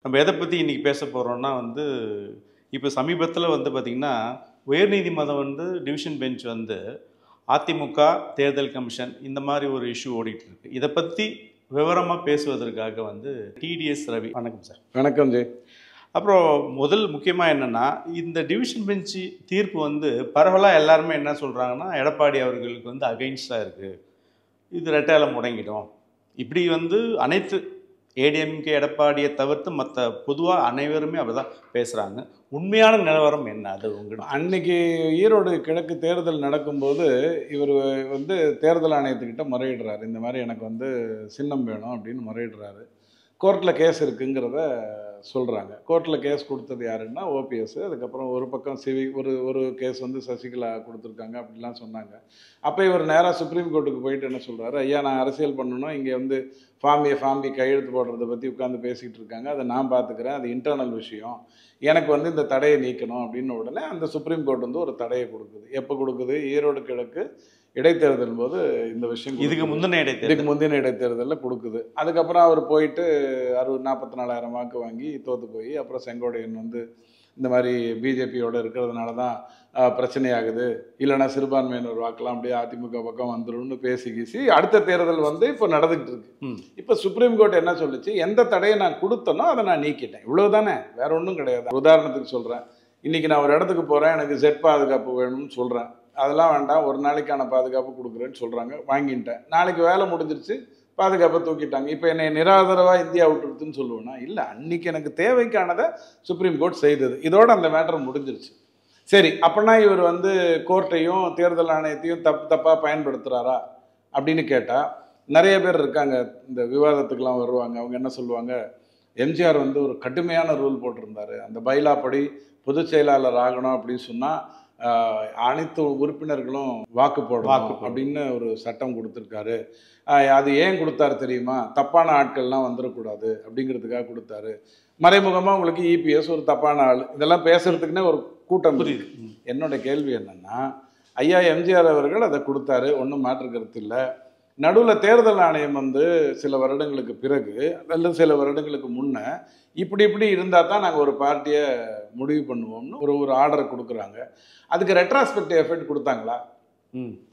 நம்ம எதை பற்றி இன்றைக்கி பேச போகிறோம்னா இப்போ சமீபத்தில் பார்த்திங்கன்னா உயர்நீதிமன்றம் டிவிஷன் பெஞ்ச் அதிமுக தேர்தல் கமிஷன் இந்த மாதிரி ஒரு இஷ்யூ ஓடிட்டு இருக்கு. இதை பற்றி விவரமாக பேசுவதற்காக டிடிஎஸ் ரவி. வணக்கம் சார். வணக்கம் ஜெய். அப்புறம் முதல் முக்கியமாக என்னென்னா, இந்த டிவிஷன் பெஞ்சு தீர்ப்பு பரவலாக எல்லாருமே என்ன சொல்கிறாங்கன்னா, எடப்பாடி அவர்களுக்கு அகைன்ஸ்டாக இருக்குது, இது ரெட்டையால முடங்கிடும், இப்படி அனைத்து ஏடிஎம்கே எடப்பாடியை தவிர்த்து மற்ற பொதுவாக அனைவருமே அப்படி தான் பேசுகிறாங்க. உண்மையான நிலவரம் என்ன? அது உங்களுக்கு அன்னைக்கு ஈரோடு கிழக்கு தேர்தல் நடக்கும்போது இவர் தேர்தல் ஆணையத்துக்கிட்ட முறையிடுறாரு. இந்த மாதிரி எனக்கு சின்னம் வேணும் அப்படின்னு முறையிடுறாரு. கோர்ட்டில் கேஸ் இருக்குங்கிறத சொல்கிறாங்க. கோர்ட்டில் கேஸ் கொடுத்தது யாருன்னா ஓபிஎஸ். அதுக்கப்புறம் ஒரு பக்கம் ஒரு கேஸ் சசிகலா கொடுத்துருக்காங்க அப்படிலாம் சொன்னாங்க. அப்போ இவர் நேராக சுப்ரீம் கோர்ட்டுக்கு போயிட்டு என்ன சொல்கிறாரு, ஐயா நான் அரசியல் பண்ணணும், இங்கே ஃபார்ம் கையெழுத்து போடுறதை பற்றி உட்காந்து பேசிகிட்டு இருக்காங்க, அதை நான் பார்த்துக்கிறேன், அது இன்டர்னல் விஷயம், எனக்கு இந்த தடையை நீக்கணும் அப்படின்னு உடனே அந்த சுப்ரீம் கோர்ட் ஒரு தடையை கொடுக்குது. எப்போ கொடுக்குது? ஈரோடு கிழக்கு இடைத்தேர்தல் போது இந்த விஷயம் இதுக்கு முந்தின இடைத்தேர்தலில் கொடுக்குது. அதுக்கப்புறம் அவர் போயிட்டு 44,000 வாக்கு வாங்கி தோற்று போய் அப்புறம் செங்கோட்டையன் இந்த மாதிரி பிஜேபியோடு இருக்கிறதுனால தான் பிரச்சனையாகுது, இல்லைனா சிறுபான்மையினர் வாக்கெல்லாம் அப்படியே அதிமுக பக்கம் வந்துடும்னு பேசி அடுத்த தேர்தல் இப்போ நடந்துகிட்டு இருக்கு. இப்போ சுப்ரீம் கோர்ட் என்ன சொல்லிச்சு, எந்த தடையை நான் கொடுத்தனோ அதை நான் நீக்கிட்டேன், இவ்வளவுதானே, வேற ஒன்றும் கிடையாது. உதாரணத்துக்கு சொல்கிறேன், இன்னைக்கு நான் ஒரு இடத்துக்கு போகிறேன், எனக்கு ஜெட் பாதுகாப்பு வேணும்னு சொல்கிறேன், அதெல்லாம் வேண்டாம், ஒரு நாளைக்கான பாதுகாப்பு கொடுக்குறேன்னு சொல்கிறாங்க, வாங்கிட்டேன், நாளைக்கு வேலை முடிஞ்சிருச்சு, பாதுகாப்பை தூக்கிட்டாங்க, இப்போ என்னை நிராதரவாக இந்தியா விட்டுருதுன்னு சொல்லுவேன்னா இல்லை, அன்னைக்கு எனக்கு தேவைக்கானதை சுப்ரீம் கோர்ட் செய்தது, இதோட அந்த மேட்டர் முடிஞ்சிருச்சு. சரி, அப்படின்னா இவர் கோர்ட்டையும் தேர்தல் ஆணையத்தையும் தப்பாக பயன்படுத்துகிறாரா அப்படின்னு கேட்டால் நிறைய பேர் இருக்காங்க, இந்த விவாதத்துக்கெல்லாம் வருவாங்க. அவங்க என்ன சொல்லுவாங்க, எம்ஜிஆர் ஒரு கடுமையான ரூல் போட்டிருந்தாரு, அந்த பைலா படி பொதுச் செயலாளர் ஆகணும் அப்படின்னு சொன்னால் அனைத்து உறுப்பினர்களும் வாக்கு போடணும் அப்படின்னு ஒரு சட்டம் கொடுத்துருக்காரு. அது ஏன் கொடுத்தாரு தெரியுமா, தப்பான ஆட்கள்லாம் வந்துடக்கூடாது அப்படிங்கிறதுக்காக கொடுத்தாரு. மறைமுகமாக உங்களுக்கு இபிஎஸ் ஒரு தப்பான ஆள், இதெல்லாம் பேசுறதுக்குன்னே ஒரு கூட்டம் புரியுது. என்னோட கேள்வி என்னன்னா, ஐயா எம்ஜிஆர் அவர்கள் அதை கொடுத்தாரு, ஒன்றும் மாற்று கருத்து இல்லை. நடுவில் தேர்தல் ஆணையம் சில வருடங்களுக்கு பிறகு அல்லது சில வருடங்களுக்கு முன்ன இப்படி இருந்தால் தான் நாங்கள் ஒரு பார்ட்டியை முடிவு பண்ணுவோம்னு ஒரு ஆர்டரை கொடுக்குறாங்க. அதுக்கு ரெட்ராஸ்பெக்டிவ் எஃபெக்ட் கொடுத்தாங்களா?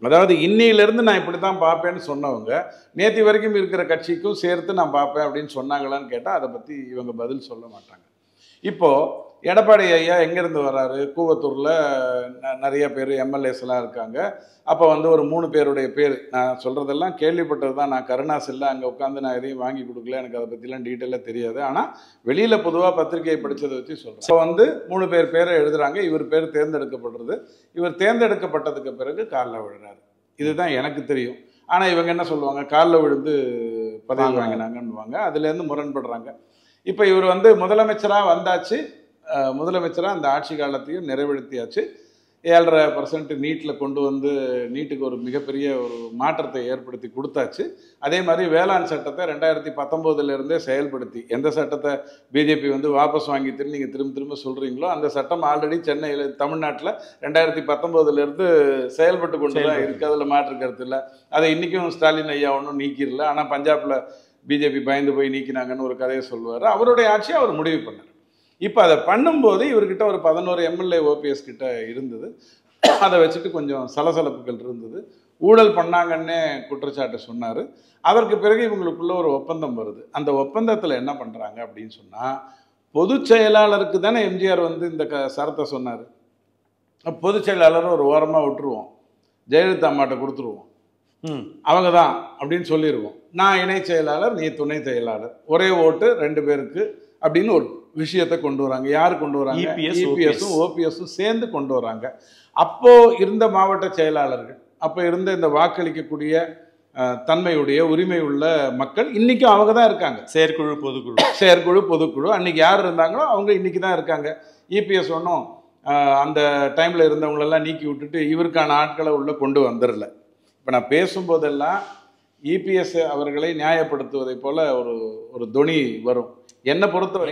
அதாவது இன்னையிலேருந்து நான் இப்படி தான் பார்ப்பேன்னு சொன்னவங்க நேற்று வரைக்கும் இருக்கிற கட்சிக்கும் சேர்த்து நான் பார்ப்பேன் அப்படின்னு சொன்னாங்களான்னு கேட்டால் அதை பற்றி இவங்க பதில் சொல்ல மாட்டாங்க. இப்போது எடப்பாடி ஐயா எங்கேருந்து வர்றாரு, கூவத்தூரில் நிறைய பேர் எம்எல்ஏஸ் எல்லாம் இருக்காங்க. அப்போ ஒரு 3 பேருடைய பேர் நான் சொல்கிறதெல்லாம் கேள்விப்பட்டது தான், நான் கருணாஸ் இல்லை, அங்கே உட்காந்து நான் எதையும் வாங்கி கொடுக்கல, எனக்கு அதை பற்றிலாம் டீட்டெயிலாக தெரியாது. ஆனால் வெளியில் பொதுவாக பத்திரிகையை படித்ததை வச்சு சொல்கிறேன். ஸோ 3 பேரை எழுதுகிறாங்க, இவர் பேர் தேர்ந்தெடுக்கப்படுறது. இவர் தேர்ந்தெடுக்கப்பட்டதுக்கு பிறகு காலில் விழுறாரு, இதுதான் எனக்கு தெரியும். ஆனால் இவங்க என்ன சொல்லுவாங்க, காலில் விழுந்து பதவி வாங்கினாங்கன்னுவாங்க, அதுலேருந்து முரண்படுறாங்க. இப்போ இவர் முதலமைச்சராக வந்தாச்சு, முதலமைச்சராக அந்த ஆட்சி காலத்தையும் நிறைவேற்றியாச்சு. 7.5% நீட்டில் கொண்டு நீட்டுக்கு ஒரு மிகப்பெரிய ஒரு மாற்றத்தை ஏற்படுத்தி கொடுத்தாச்சு. அதே மாதிரி வேளாண் சட்டத்தை 2019 செயல்படுத்தி, எந்த சட்டத்தை பிஜேபி வாபஸ் வாங்கி நீங்கள் திரும்ப சொல்கிறீங்களோ அந்த சட்டம் ஆல்ரெடி சென்னையில் தமிழ்நாட்டில் 2019 செயல்பட்டு கொண்டு தான் இருக்குது, அதில் மாற்று கருத்து இல்லை. அதை இன்றைக்கும் ஸ்டாலின் ஐயா ஒன்றும் நீக்கிடல. ஆனால் பஞ்சாபில் பிஜேபி பயந்து போய் நீக்கினாங்கன்னு ஒரு கதையை சொல்லுவார். அவருடைய ஆட்சியை அவர் முடிவு பண்ணார். இப்போ அதை பண்ணும்போது இவர்கிட்ட ஒரு 11 எம்எல்ஏ ஓபிஎஸ் கிட்ட இருந்தது. அதை வச்சுட்டு கொஞ்சம் சலசலப்புகள் இருந்தது. ஊழல் பண்ணாங்கன்னே குற்றச்சாட்டு சொன்னார். அதற்கு பிறகு இவங்களுக்குள்ள ஒரு ஒப்பந்தம் வருது. அந்த ஒப்பந்தத்தில் என்ன பண்ணுறாங்க அப்படின்னு சொன்னால், பொதுச் செயலாளருக்கு தானே எம்ஜிஆர் இந்த சரத்தை சொன்னார், பொதுச் செயலாளர் ஒரு ஓரமாக விட்டுருவோம், ஜெயலலிதா அம்மாட்ட கொடுத்துருவோம், அவங்க தான் அப்படின்னு சொல்லிடுவோம், நான் இணை செயலாளர், நீ துணை செயலாளர், ஒரே ஓட்டு 2 பேருக்கு அப்படின்னு ஒரு விஷயத்தை கொண்டு வராங்க. யார் கொண்டு வராங்க? இபிஎஸும் ஓபிஎஸும் சேர்ந்து கொண்டு வராங்க. அப்போ இருந்த மாவட்ட செயலாளர்கள், அப்போ இருந்த இந்த வாக்களிக்கக்கூடிய தன்மையுடைய உரிமை உள்ள மக்கள் இன்னைக்கும் அவங்க தான் இருக்காங்க. செயற்குழு பொதுக்குழு அன்னைக்கு யார் இருந்தாங்களோ அவங்க இன்னைக்கு தான் இருக்காங்க. இபிஎஸ் ஒன்றும் அந்த டைம்ல இருந்தவங்களெல்லாம் நீக்கி விட்டுட்டு இவருக்கான ஆட்களை உள்ள கொண்டு வந்துடல. இப்போ நான் பேசும்போதெல்லாம் இபிஎஸ் அவர்களை நியாயப்படுத்துவதை போல ஒரு தொனி வரும். என்னை பொறுத்தவரை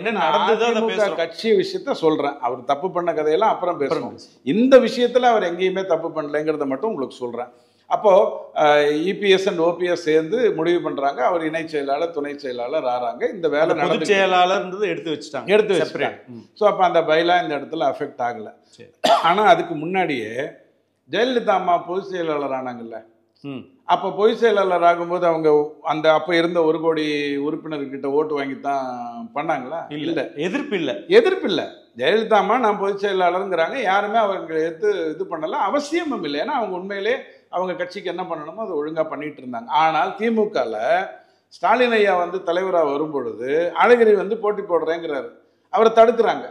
கட்சி விஷயத்த சொல்றேன், அவர் தப்பு பண்ண கதையெல்லாம் அப்புறம் பேசணும். இந்த விஷயத்துல அவர் எங்கேயுமே தப்பு பண்ணலைங்கிறத மட்டும் உங்களுக்கு சொல்றேன். அப்போது இபிஎஸ் அண்ட் ஓபிஎஸ் சேர்ந்து முடிவு பண்ணுறாங்க, அவர் இணை செயலாளர் துணை செயலாளர் ஆறாங்க. இந்த வேலை பொதுச் செயலாளர்ன்றது எடுத்து வச்சுட்டாங்க. ஸோ அப்போ அந்த பைலா இந்த இடத்துல அஃபெக்ட் ஆகலை. ஆனால் அதுக்கு முன்னாடியே ஜெயலலிதா அம்மா பொதுச் செயலாளர் ஆனாங்கல்ல, அப்போ பொதுச் செயலாளர் ஆகும்போது அவங்க அந்த அப்போ இருந்த 1 கோடி உறுப்பினர்கிட்ட ஓட்டு வாங்கி தான் பண்ணாங்களா? இல்லை, எதிர்ப்பு இல்லை. ஜெயலலிதா அம்மா நான் பொதுச் செயலாளருங்கிறாங்க, யாருமே அவங்களை இது பண்ணல, அவசியமும் இல்லை. ஏன்னா அவங்க உண்மையிலே அவங்க கட்சிக்கு என்ன பண்ணணுமோ அதை ஒழுங்காக பண்ணிட்டு இருந்தாங்க. ஆனால் திமுகவில் ஸ்டாலின் ஐயா தலைவராக வரும்பொழுது அழகிரி போட்டி போடுறேங்கிறாரு, அவரை தடுக்கிறாங்க,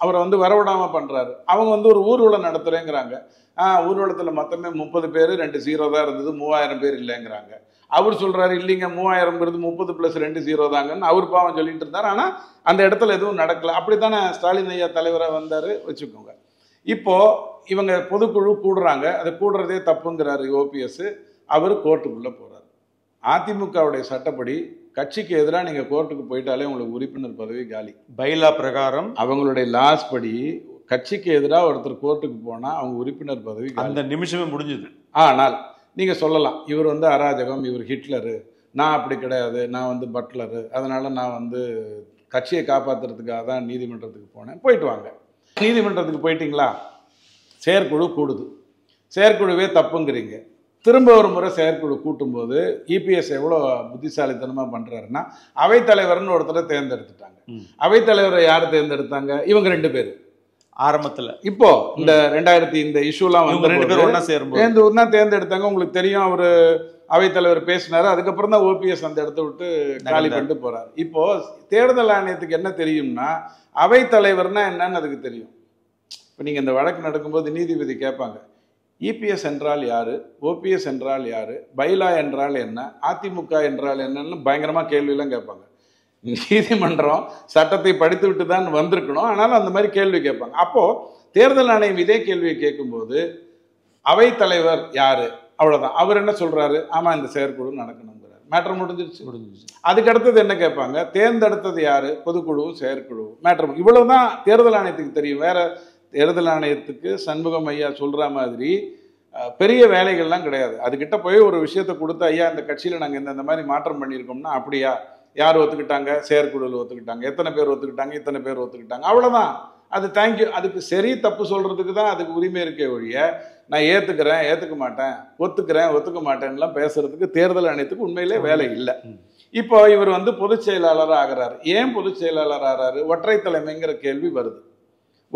அவரை வரவிடாமல் பண்ணுறாரு. அவங்க ஒரு ஊர்வலம் நடத்துகிறேங்கிறாங்க. ஊர்வலத்தில் மொத்தமே 30 பேர் 2 0 தான் இருந்தது, 3000 பேர் இல்லைங்கிறாங்க. அவர் சொல்கிறாரு இல்லைங்க 3000ங்கிறது 30 + 2 0 தாங்கன்னு அவர் பாவம் சொல்லிட்டு இருந்தார். ஆனால் அந்த இடத்துல எதுவும் நடக்கலை. அப்படி தானே ஸ்டாலின் ஐயா தலைவராக வந்தார் வச்சுக்கோங்க. இப்போது இவங்க பொதுக்குழு கூடுறாங்க, அதை கூடுறதே தப்புங்கிறாரு ஓபிஎஸ். அவர் கோர்ட்டுக்குள்ளே போகிறார். அதிமுகவுடைய சட்டப்படி கட்சிக்கு எதிராக நீங்கள் கோர்ட்டுக்கு போயிட்டாலே உங்களுக்கு உறுப்பினர் பதவி காலி. பைலா பிரகாரம் அவங்களுடைய லாஸ் படி கட்சிக்கு எதிராக ஒருத்தர் கோர்ட்டுக்கு போனால் அவங்க உறுப்பினர் பதவி அந்த நிமிஷமே முடிஞ்சுது. ஆனால் நீங்கள் சொல்லலாம் இவர் அராஜகம், இவர் ஹிட்லரு, நான் அப்படி கிடையாது, நான் பட்லரு, அதனால் நான் கட்சியை காப்பாற்றுறதுக்காக தான் நீதிமன்றத்துக்கு போனேன். போயிட்டு வாங்க. நீதிமன்றத்துக்கு போயிட்டீங்களா? செயற்குழு கூடுது, செயற்குழுவே தப்புங்கிறீங்க. திரும்ப ஒரு முறை செயற்குழு கூட்டும்போது இபிஎஸ் எவ்வளோ புத்திசாலித்தனமாக பண்ணுறாருன்னா, அவைத்தலைவர்னு ஒருத்தரை தேர்ந்தெடுத்துட்டாங்க. அவைத்தலைவரை யார் தேர்ந்தெடுத்தாங்க? இவங்க 2 பேர் ஆரம்பத்தில். இப்போ இந்த 2000 இந்த இஷ்யூலாம் ஒன்றா தேர்ந்தெடுத்தாங்க. உங்களுக்கு தெரியும், அவர் அவைத்தலைவர் பேசினாரு, அதுக்கப்புறம் தான் ஓபிஎஸ் அந்த இடத்த விட்டு காலி பண்ணிட்டு போறாரு. இப்போ தேர்தல் ஆணையத்துக்கு என்ன தெரியும்னா, அவைத்தலைவர்னா என்னன்னு அதுக்கு தெரியும். இப்போ நீங்கள் இந்த வழக்கு நடக்கும்போது நீதிபதி கேட்பாங்க, இபிஎஸ் என்றால் யாரு, ஓபிஎஸ் என்றால் யாரு, பைலா என்றால் என்ன, அதிமுக என்றால் என்னன்னு பயங்கரமாக கேள்வியெல்லாம் கேட்பாங்க. நீதிமன்றம் சட்டத்தை படித்து விட்டு தான் வந்திருக்கணும், ஆனாலும் அந்த மாதிரி கேள்வி கேட்பாங்க. அப்போது தேர்தல் ஆணையம் இதே கேள்வியை கேட்கும்போது அவைத்தலைவர் யாரு, அவ்வளோதான். அவர் என்ன சொல்கிறாரு? ஆமாம் இந்த செயற்குழு நடக்கணுங்கிறார். மேட்ரு முடிஞ்சிருச்சு. அதுக்கு அடுத்தது என்ன கேட்பாங்க? தேர்ந்தெடுத்தது யாரு, பொதுக்குழுவும் செயற்குழுவும். மேட்ரு இவ்வளவுதான் தேர்தல் ஆணையத்துக்கு தெரியும். வேற தேர்தல் ஆணையத்துக்கு சண்முகம் ஐயா சொல்கிற மாதிரி பெரிய வேலைகள்லாம் கிடையாது. அதுக்கிட்ட போய் ஒரு விஷயத்தை கொடுத்து, ஐயா இந்த கட்சியில் நாங்கள் இந்த மாதிரி மாற்றம் பண்ணியிருக்கோம்னா, அப்படியா, யார் ஒத்துக்கிட்டாங்க? செயற்குழுவில் ஒத்துக்கிட்டாங்க. எத்தனை பேர் ஒத்துக்கிட்டாங்க? இத்தனை பேர் ஒத்துக்கிட்டாங்க, அவ்வளோதான். அது தேங்க்யூ. அதுக்கு சரி தப்பு சொல்கிறதுக்கு தான் அதுக்கு உரிமை இருக்கே ஒழிய, நான் ஏற்றுக்கிறேன் ஏற்றுக்க மாட்டேன், ஒத்துக்கிறேன் ஒத்துக்க மாட்டேன்லாம் பேசுறதுக்கு தேர்தல் ஆணையத்துக்கு உண்மையிலே வேலை இல்லை. இப்போ இவர் பொதுச் செயலாளராக ஆகிறாரு. ஏன் பொதுச் செயலாளர் ஆகிறாரு? ஒற்றை தலைமைங்கிற கேள்வி வருது.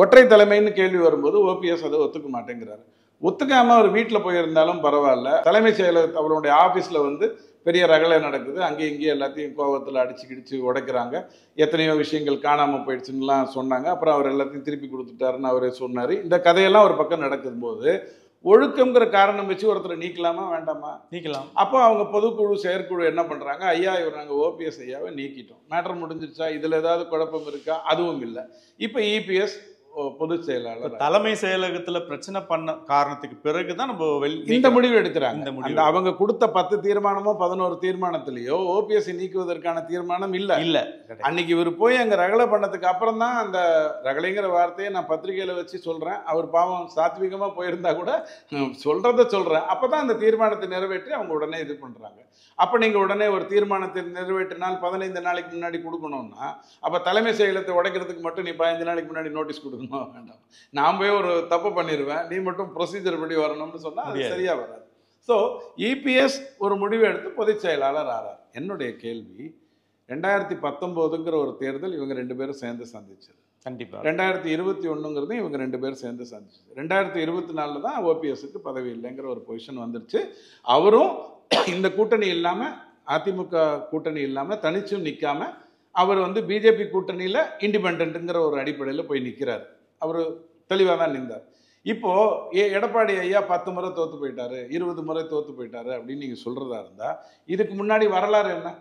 ஒற்றை தலைமைன்னு கேள்வி வரும்போது ஓபிஎஸ் அதை ஒத்துக்க மாட்டேங்கிறாரு. ஒத்துக்காமல் அவர் வீட்டில் போயிருந்தாலும் பரவாயில்ல, தலைமைச் செயலர் அவருடைய ஆஃபீஸில் பெரிய ரகலை நடக்குது, அங்கேயும் இங்கேயும் எல்லாத்தையும் கோபத்தில் அடிச்சு கிடிச்சு உடைக்கிறாங்க. எத்தனையோ விஷயங்கள் காணாமல் போயிடுச்சுன்னுலாம் சொன்னாங்க. அப்புறம் அவர் எல்லாத்தையும் திருப்பி கொடுத்துட்டாருன்னு அவரே சொன்னார். இந்த கதையெல்லாம் ஒரு பக்கம் நடக்கும்போது ஒழுக்கம்ங்கிற காரணம் வச்சு ஒருத்தரை நீக்கலாமா வேண்டாமா? நீக்கலாம். அப்போ அவங்க பொதுக்குழு செயற்குழு என்ன பண்ணுறாங்க? ஐயா இவர் நாங்கள் ஓபிஎஸ் ஐயாவை நீக்கிட்டோம், மேட்டர் முடிஞ்சிருச்சா, இதில் ஏதாவது குழப்பம் இருக்கா? அதுவும் இல்லை. இப்போ இபிஎஸ் பொதுச் செயலாளர் தலைமை செயலகத்தில் பிரச்சனை பண்ண காரணத்துக்கு பிறகுதான் நம்ம இந்த முடிவு எடுக்கிறாங்க. அந்த அவங்க கொடுத்த 10 தீர்மானமோ 11 தீர்மானத்திலேயோ ஓபிஎஸ் நீக்குவதற்கான தீர்மானம் இல்லை. அன்னைக்கு இவர் போய் அங்கே ரகலை பண்ணதுக்கு அப்புறம் தான் அந்த ரகலைங்கிற வார்த்தையை நான் பத்திரிகையில் வச்சு சொல்கிறேன். அவர் பாவம் சாத்விகமாக போயிருந்தா கூட சொல்கிறத சொல்கிறேன். அப்போ தான் அந்த தீர்மானத்தை நிறைவேற்றி அவங்க உடனே இது பண்ணுறாங்க. அப்போ நீங்கள் உடனே ஒரு தீர்மானத்தை நிறைவேற்றினால் 15 நாளைக்கு முன்னாடி கொடுக்கணும்னா, அப்போ தலைமை செயலகத்தை உடைக்கிறதுக்கு மட்டும் நீ 15 நாளைக்கு முன்னாடி நோட்டீஸ் கொடுக்கணும் வேண்டாம்? நான் போய் ஒரு தப்பு பண்ணிடுவேன், நீ மட்டும் ப்ரொசீஜர் படி வரணும்னு சொன்னால் அது சரியாக வராது. ஸோ இபிஎஸ் ஒரு முடிவு எடுத்து பொதுச் செயலாளர் ஆறார். என்னுடைய கேள்வி, 2019ங்கிற ஒரு தேர்தல் இவங்க 2 பேரும் சேர்ந்து சந்திச்சது. கண்டிப்பாக 2021ங்கிறது இவங்க 2 பேரும் சேர்ந்து சந்திச்சது. 2024 தான் ஓபிஎஸ்க்கு பதவி இல்லைங்கிற ஒரு பொசிஷன் வந்துருச்சு. அவரும் இந்த கூட்டணி இல்லாமல், அதிமுக கூட்டணி இல்லாமல் தனிச்சும் நிற்காம அவர் பிஜேபி கூட்டணியில் இண்டிபெண்ட்டுங்கிற ஒரு அடிப்படையில் போய் நிற்கிறார். அவர் தெளிவாக தான் நின்றார். இப்போது எடப்பாடி ஐயா 10 முறை தோற்று போயிட்டாரு, 20 முறை தோற்று போயிட்டாரு அப்படின்னு நீங்கள் சொல்கிறதா இருந்தால், இதுக்கு முன்னாடி வரலாறு என்ன?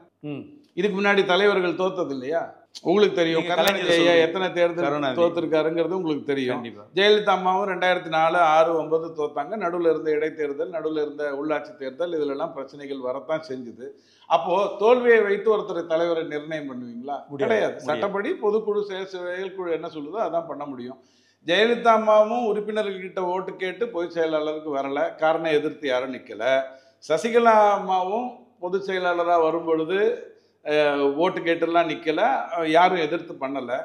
இதுக்கு முன்னாடி தலைவர்கள் தோத்தது இல்லையா? உங்களுக்கு தெரியும். கருணாநிதி ஐயா எத்தனை தேர்தல் தோத்துருக்காருங்கிறது உங்களுக்கு தெரியும். ஜெயலலிதா அம்மாவும் 2004, 6, 9 தோத்தாங்க. நடுவில் இருந்த இடைத்தேர்தல், நடுவில் இருந்த உள்ளாட்சி தேர்தல், இதிலெல்லாம் பிரச்சனைகள் வரத்தான் செஞ்சுது. அப்போ தோல்வியை வைத்து ஒருத்தர் தலைவரை நிர்ணயம் பண்ணுவீங்களா? கிடையாது. சட்டப்படி பொதுக்குழு செயற்குழு என்ன சொல்லுதோ அதான் பண்ண முடியும். ஜெயலலிதா அம்மாவும் உறுப்பினர்கிட்ட ஓட்டு கேட்டு பொதுச் செயலாளருக்கு வரலை, காரணம் எதிர்த்து யாரும் நிற்கலை. சசிகலா அம்மாவும் பொதுச் செயலாளராக வரும்பொழுது ஓட்டு கேட்டுலாம் நிற்கலை, யாரும் எதிர்த்து பண்ணலை.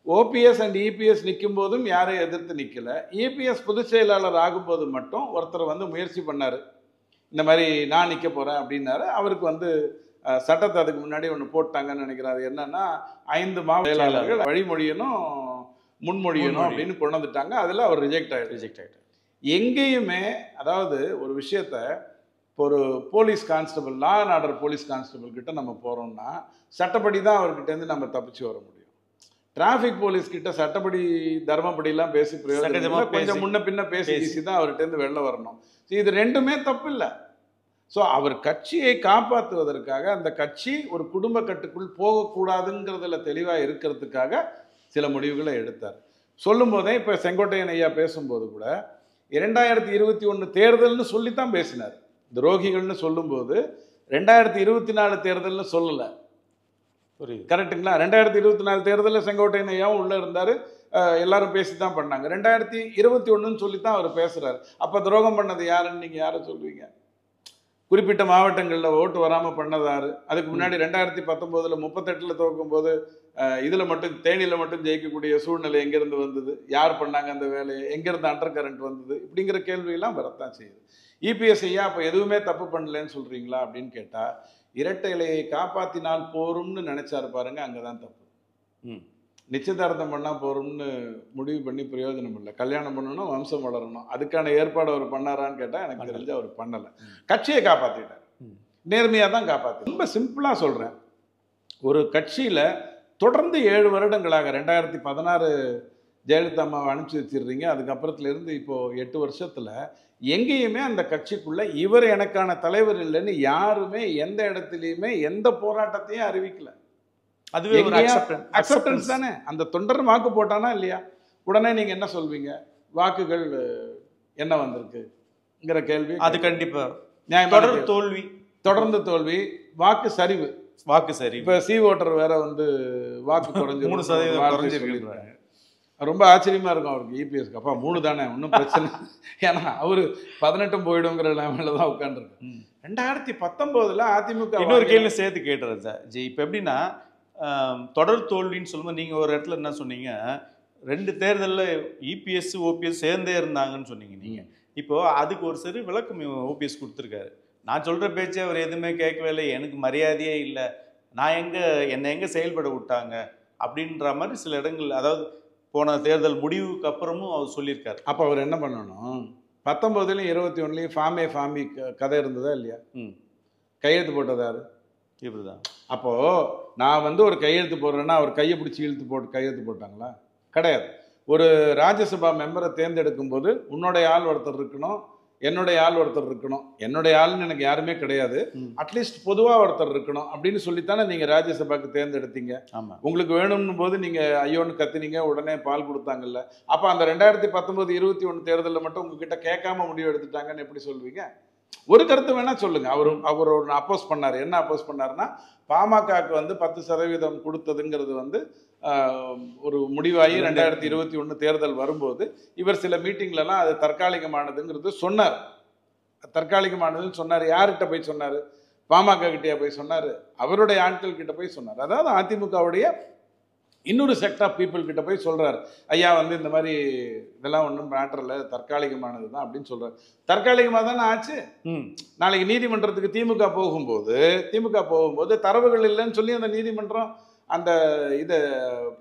ஓபிஎஸ் அண்ட் இபிஎஸ் நிற்கும் போதும் யாரும் எதிர்த்து நிற்கலை. இபிஎஸ் பொதுச் செயலாளர் ஆகும்போது மட்டும் ஒருத்தர் வந்து முயற்சி பண்ணார், இந்த மாதிரி நான் நிற்க போகிறேன் அப்படின்னாரு. அவருக்கு வந்து சட்டத்தை அதுக்கு முன்னாடி ஒன்று போட்டாங்கன்னு நினைக்கிறேன். அது என்னன்னா 5 மாவட்ட செயலாளர்கள் வழிமொழியனும் முன்மொழியணும் அப்படின்னு கொண்டு வந்துட்டாங்க. அதில் அவர் ரிஜெக்ட் ஆகிட்டார். எங்கேயுமே அதாவது ஒரு விஷயத்த இப்போ ஒரு police constable, law and order police constable கிட்ட நம்ம போகிறோம்னா சட்டப்படி தான் அவர்கிட்டேருந்து நம்ம தப்பிச்சு வர முடியும். டிராஃபிக் போலீஸ் கிட்ட சட்டப்படி தர்மப்படிலாம் பேசி பிரயோஜனம், கொஞ்சம் முன்ன பின்ன பேசி தான் அவர்கிட்டேருந்து வெளில வரணும். இது ரெண்டுமே தப்பு இல்லை. ஸோ அவர் கட்சியை காப்பாற்றுவதற்காக அந்த கட்சி ஒரு குடும்ப கட்டுக்குள் போகக்கூடாதுங்கிறதுல தெளிவாக இருக்கிறதுக்காக சில முடிவுகளை எடுத்தார். சொல்லும் போதே இப்போ செங்கோட்டையன் ஐயா பேசும்போது கூட 2021 தேர்தல்னு சொல்லித்தான் பேசினார். துரோகிகள்னு சொல்லும்போது 2024 தேர்தல்னு சொல்லலை. புரியுது, கரெக்டுங்களா? 2024 தேர்தலில் செங்கோட்டையன் ஐயாவும் உள்ளே இருந்தார், எல்லாரும் பேசி தான் பண்ணாங்க. 2021 சொல்லித்தான் அவர் பேசுகிறார். அப்போ துரோகம் பண்ணது யாருன்னு நீங்கள் யாரை சொல்லுவீங்க? குறிப்பிட்ட மாவட்டங்களில் ஓட்டு வராமல் பண்ணதாரு. அதுக்கு முன்னாடி 2019 38 துவக்கும் போது இதில் மட்டும் தேனியில் மட்டும் ஜெயிக்கக்கூடிய சூழ்நிலை எங்கேருந்து வந்தது? யார் பண்ணாங்க அந்த வேலையை? எங்கேருந்து அண்டர் கரண்ட் வந்தது? இப்படிங்கிற கேள்வியெல்லாம் வரத்தான் செய்யுது. இபிஎஸ் ஐயா அப்போ எதுவுமே தப்பு பண்ணலன்னு சொல்கிறீங்களா அப்படின்னு கேட்டால், இரட்டை இலையை காப்பாற்றினால் போரும்னு நினச்சாரு பாருங்க, அங்கே தான் தப்பு. நிச்சயதார்த்தம் பண்ணால் போரும்னு முடிவு பண்ணி பிரயோஜனம் இல்லை. கல்யாணம் பண்ணணும், வம்சம் வளரணும். அதுக்கான ஏற்பாடு அவர் பண்ணாரான்னு கேட்டால் எனக்கு தெரிஞ்சு அவர் பண்ணலை. கட்சியை காப்பாற்றிட்டார், நேர்மையாக தான் காப்பாற்றி. ரொம்ப சிம்பிளாக சொல்கிறேன், ஒரு கட்சியில் தொடர்ந்து 7 வருடங்களாக 2016 ஜெயலலிதா அம்மாவை அனுப்பிச்சி வச்சிடுறீங்க. அதுக்கப்புறத்துலேருந்து இப்போது 8 வருஷத்தில் எங்கேயுமே அந்த கட்சிக்குள்ளே இவர் எனக்கான தலைவர் இல்லைன்னு யாருமே எந்த இடத்துலையுமே எந்த போராட்டத்தையும் அறிவிக்கலை. அதுவே ஒரு அக்செப்டன்ஸ் தானே. அந்த தொண்டர் வாக்கு போட்டானா இல்லையா, உடனே நீங்கள் என்ன சொல்வீங்க? வாக்குகள் என்ன வந்திருக்குங்கிற கேள்வி. அது கண்டிப்பாக தொடர்ந்து தோல்வி, வாக்கு சரிவு. இப்போ சி ஓட்டர் வேற வந்து வாக்கு குறைஞ்சி 3% ரொம்ப ஆச்சரியமா இருக்கும் அவருக்கு. இபிஎஸ்க்கு அப்பா 3 தானே, ஒன்றும் பிரச்சனை. ஏன்னா அவரு 18 போயிடுங்கிற நிலைமையில தான் உட்காந்துருக்கு. 2019 அதிமுக இன்னொரு கேள்வி சேர்த்து கேட்டுறேன் சார் ஜி. இப்போ எப்படின்னா தொடர் தோல்வின்னு சொல்லும்போது நீங்கள் ஒரு இடத்துல என்ன சொன்னீங்க, 2 தேர்தலில் இபிஎஸ் ஓபிஎஸ் சேர்ந்தே இருந்தாங்கன்னு சொன்னீங்க நீங்கள். இப்போது அதுக்கு ஒரு சரி விளக்கம் ஓபிஎஸ் கொடுத்துருக்காரு. நான் சொல்கிற பேச்சே அவர் எதுவுமே கேட்கவே இல்லை, எனக்கு மரியாதையே இல்லை, நான் என்னை எங்கே செயல்பட விட்டாங்க அப்படின்ற மாதிரி சில இடங்கள், அதாவது போன தேர்தல் முடிவுக்கு அப்புறமும் அவர் சொல்லியிருக்காரு. அப்போ அவர் என்ன பண்ணணும், 19 21 ஃபாமி கதை இருந்ததா இல்லையா? கையெழுத்து போட்டதாரு இப்படிதான். அப்போது நான் வந்து ஒரு கையெழுத்து போடுறேன்னா அவர் கையை பிடிச்சி கையெழுத்து போட்டாங்களா? கிடையாது. ஒரு ராஜ்யசபா மெம்பரை தேர்ந்தெடுக்கும் போது உன்னுடைய ஆள் ஒருத்தர் இருக்கணும், என்னுடைய ஆள் ஒருத்தர் இருக்கணும். என்னுடைய ஆள்னு எனக்கு யாருமே கிடையாது, அட்லீஸ்ட் பொதுவாக ஒருத்தர் இருக்கணும் அப்படின்னு சொல்லித்தானே நீங்கள் ராஜ்யசபாக்கு தேர்ந்தெடுத்தீங்க. உங்களுக்கு வேணும்னு போது நீங்கள் ஐயோன்னு கத்துனீங்க, உடனே பால் கொடுத்தாங்கல்ல. அப்போ அந்த 2019 21 தேர்தலில் மட்டும் உங்ககிட்ட கேட்காம முடிவு எடுத்துட்டாங்கன்னு எப்படி சொல்வீங்க? ஒரு கருத்து வேணா சொல்லுங்க. அவர் ஒன்று அப்போஸ் பண்ணார். என்ன அப்போஸ் பண்ணாருன்னா, பாமகக்கு வந்து 10% கொடுத்ததுங்கிறது வந்து ஒரு முடிவாகி 2021 தேர்தல் வரும்போது இவர் சில மீட்டிங்லலாம் அது தற்காலிகமானதுங்கிறது சொன்னார். தற்காலிகமானதுன்னு சொன்னார். யார்கிட்ட போய் சொன்னார்? பாமக கிட்டே போய் சொன்னார், அவருடைய ஆட்கள் கிட்ட போய் சொன்னார். அதாவது அதிமுகவுடைய இன்னொரு செக்ட் ஆஃப் பீப்புள் கிட்ட போய் சொல்றாரு, ஐயா வந்து இந்த மாதிரி இதெல்லாம் ஒன்றும் மேட்டர் இல்லை, தற்காலிகமானது தான் அப்படின்னு சொல்றாரு. தற்காலிகமாக தானே ஆச்சு. நாளைக்கு நீதிமன்றத்துக்கு திமுக போகும்போது தரவுகள் இல்லைன்னு சொல்லி அந்த நீதிமன்றம் அந்த இதை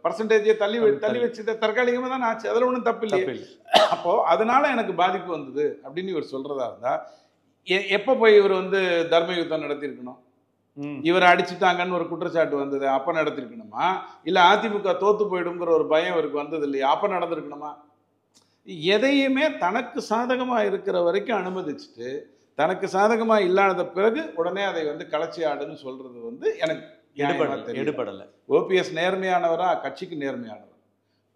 பர்சன்டேஜை தள்ளி வச்சு தற்காலிகமாக தானே ஆச்சு. அதில் ஒன்றும் தப்பு இல்லை. அப்போ அதனால எனக்கு பாதிப்பு வந்தது அப்படின்னு இவர் சொல்றதா இருந்தா, எப்போ போய் இவர் வந்து தர்ம யுத்தம் நடத்தியிருக்கணும்? இவரை அடிச்சுட்டாங்கன்னு ஒரு குற்றச்சாட்டு வந்தது அப்ப நடத்திருக்கணுமா? இல்ல அதிமுக தோத்து போயிடுங்கிற ஒரு பயம் இவருக்கு வந்தது இல்லையா, அப்ப நடந்திருக்கணுமா? எதையுமே தனக்கு சாதகமா இருக்கிற வரைக்கும் அனுமதிச்சுட்டு தனக்கு சாதகமா இல்லாத பிறகு உடனே அதை வந்து கலைச்சி ஆடுன்னு சொல்றது வந்து எனக்கு எடுபடலை. ஓபிஎஸ் நேர்மையானவரா? கட்சிக்கு நேர்மையானவர்.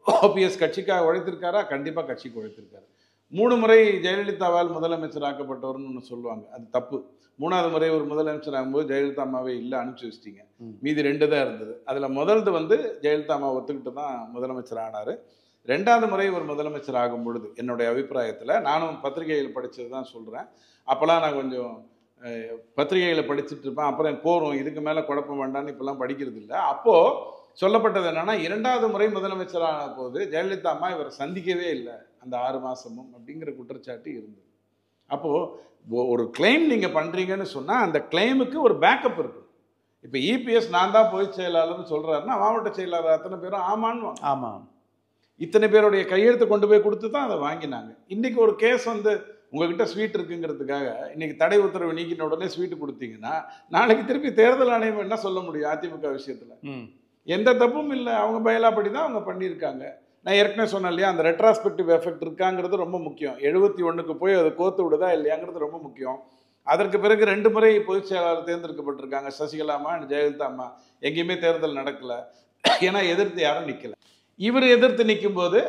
ஓபிஎஸ் கட்சிக்காக உழைத்திருக்காரா? கண்டிப்பா கட்சிக்கு உழைத்திருக்காரு. 3 முறை ஜெயலலிதாவால் முதலமைச்சர் ஆக்கப்பட்டவர்னு ஒன்று சொல்லுவாங்க, அது தப்பு. 3வது முறை ஒரு முதலமைச்சர் ஆகும்போது ஜெயலலிதா அம்மாவே இல்லை, அனுப்பிச்சு வச்சிட்டீங்க. மீதி 2 தான் இருந்தது. அதில் முதல்து வந்து ஜெயலலிதா அம்மா ஒத்துக்கிட்டு தான் முதலமைச்சர் ஆனார். ரெண்டாவது முறை ஒரு முதலமைச்சர் ஆகும் பொழுது என்னுடைய அபிப்பிராயத்தில், நானும் பத்திரிகையில் படித்தது தான் சொல்கிறேன். அப்போல்லாம் நான் கொஞ்சம் பத்திரிகைகளை படிச்சுட்டு இருப்பேன். அப்புறம் போகிறோம் இதுக்கு மேலே குழப்பம் வேண்டான்னு இப்போல்லாம் படிக்கிறது இல்லை. அப்போது சொல்லப்பட்டது என்னன்னா, இரண்டாவது முறை முதலமைச்சரான போது ஜெயலலிதா அம்மா இவரை சந்திக்கவே இல்லை அந்த 6 மாசமும் அப்படிங்கிற குற்றச்சாட்டு இருந்தது. அப்போது ஒரு கிளைம் நீங்கள் பண்ணுறீங்கன்னு சொன்னால் அந்த கிளைமுக்கு ஒரு பேக்கப் இருக்கும். இப்போ இபிஎஸ் நான் தான் பொதுச் செயலாளர்னு சொல்கிறாருன்னா மாவட்ட செயலாளர் அத்தனை பேரும் ஆமான்னு ஆமாம், இத்தனை பேருடைய கையெழுத்து கொண்டு போய் கொடுத்து தான் அதை வாங்கினாங்க. இன்றைக்கி ஒரு கேஸ் வந்து உங்ககிட்ட ஸ்வீட் இருக்குங்கிறதுக்காக இன்றைக்கி தடை உத்தரவு நீக்கின உடனே ஸ்வீட்டு கொடுத்தீங்கன்னா நாளைக்கு திருப்பி தேர்தல் ஆணையம் என்ன சொல்ல முடியும்? அதிமுக விஷயத்தில் எந்த தப்பும் இல்லை, அவங்க பயலாப்படி தான் அவங்க பண்ணியிருக்காங்க. நான் ஏற்கனவே சொன்னேன் இல்லையா, அந்த ரெட்ராஸ்பெக்டிவ் எஃபெக்ட் இருக்காங்கிறது ரொம்ப முக்கியம். 71க்கு போய் அதை கோத்து விடுதா இல்லையாங்கிறது ரொம்ப முக்கியம். அதற்கு பிறகு 2 முறை பொதுச் செயலாளர் தேர்ந்தெடுக்கப்பட்டிருக்காங்க, சசிகலா அம்மா அண்ட் ஜெயலலிதா அம்மா. எங்கேயுமே தேர்தல் நடக்கலை, ஏன்னா எதிர்த்து யாரும் நிற்கலை. இவர் எதிர்த்து நிற்கும்போது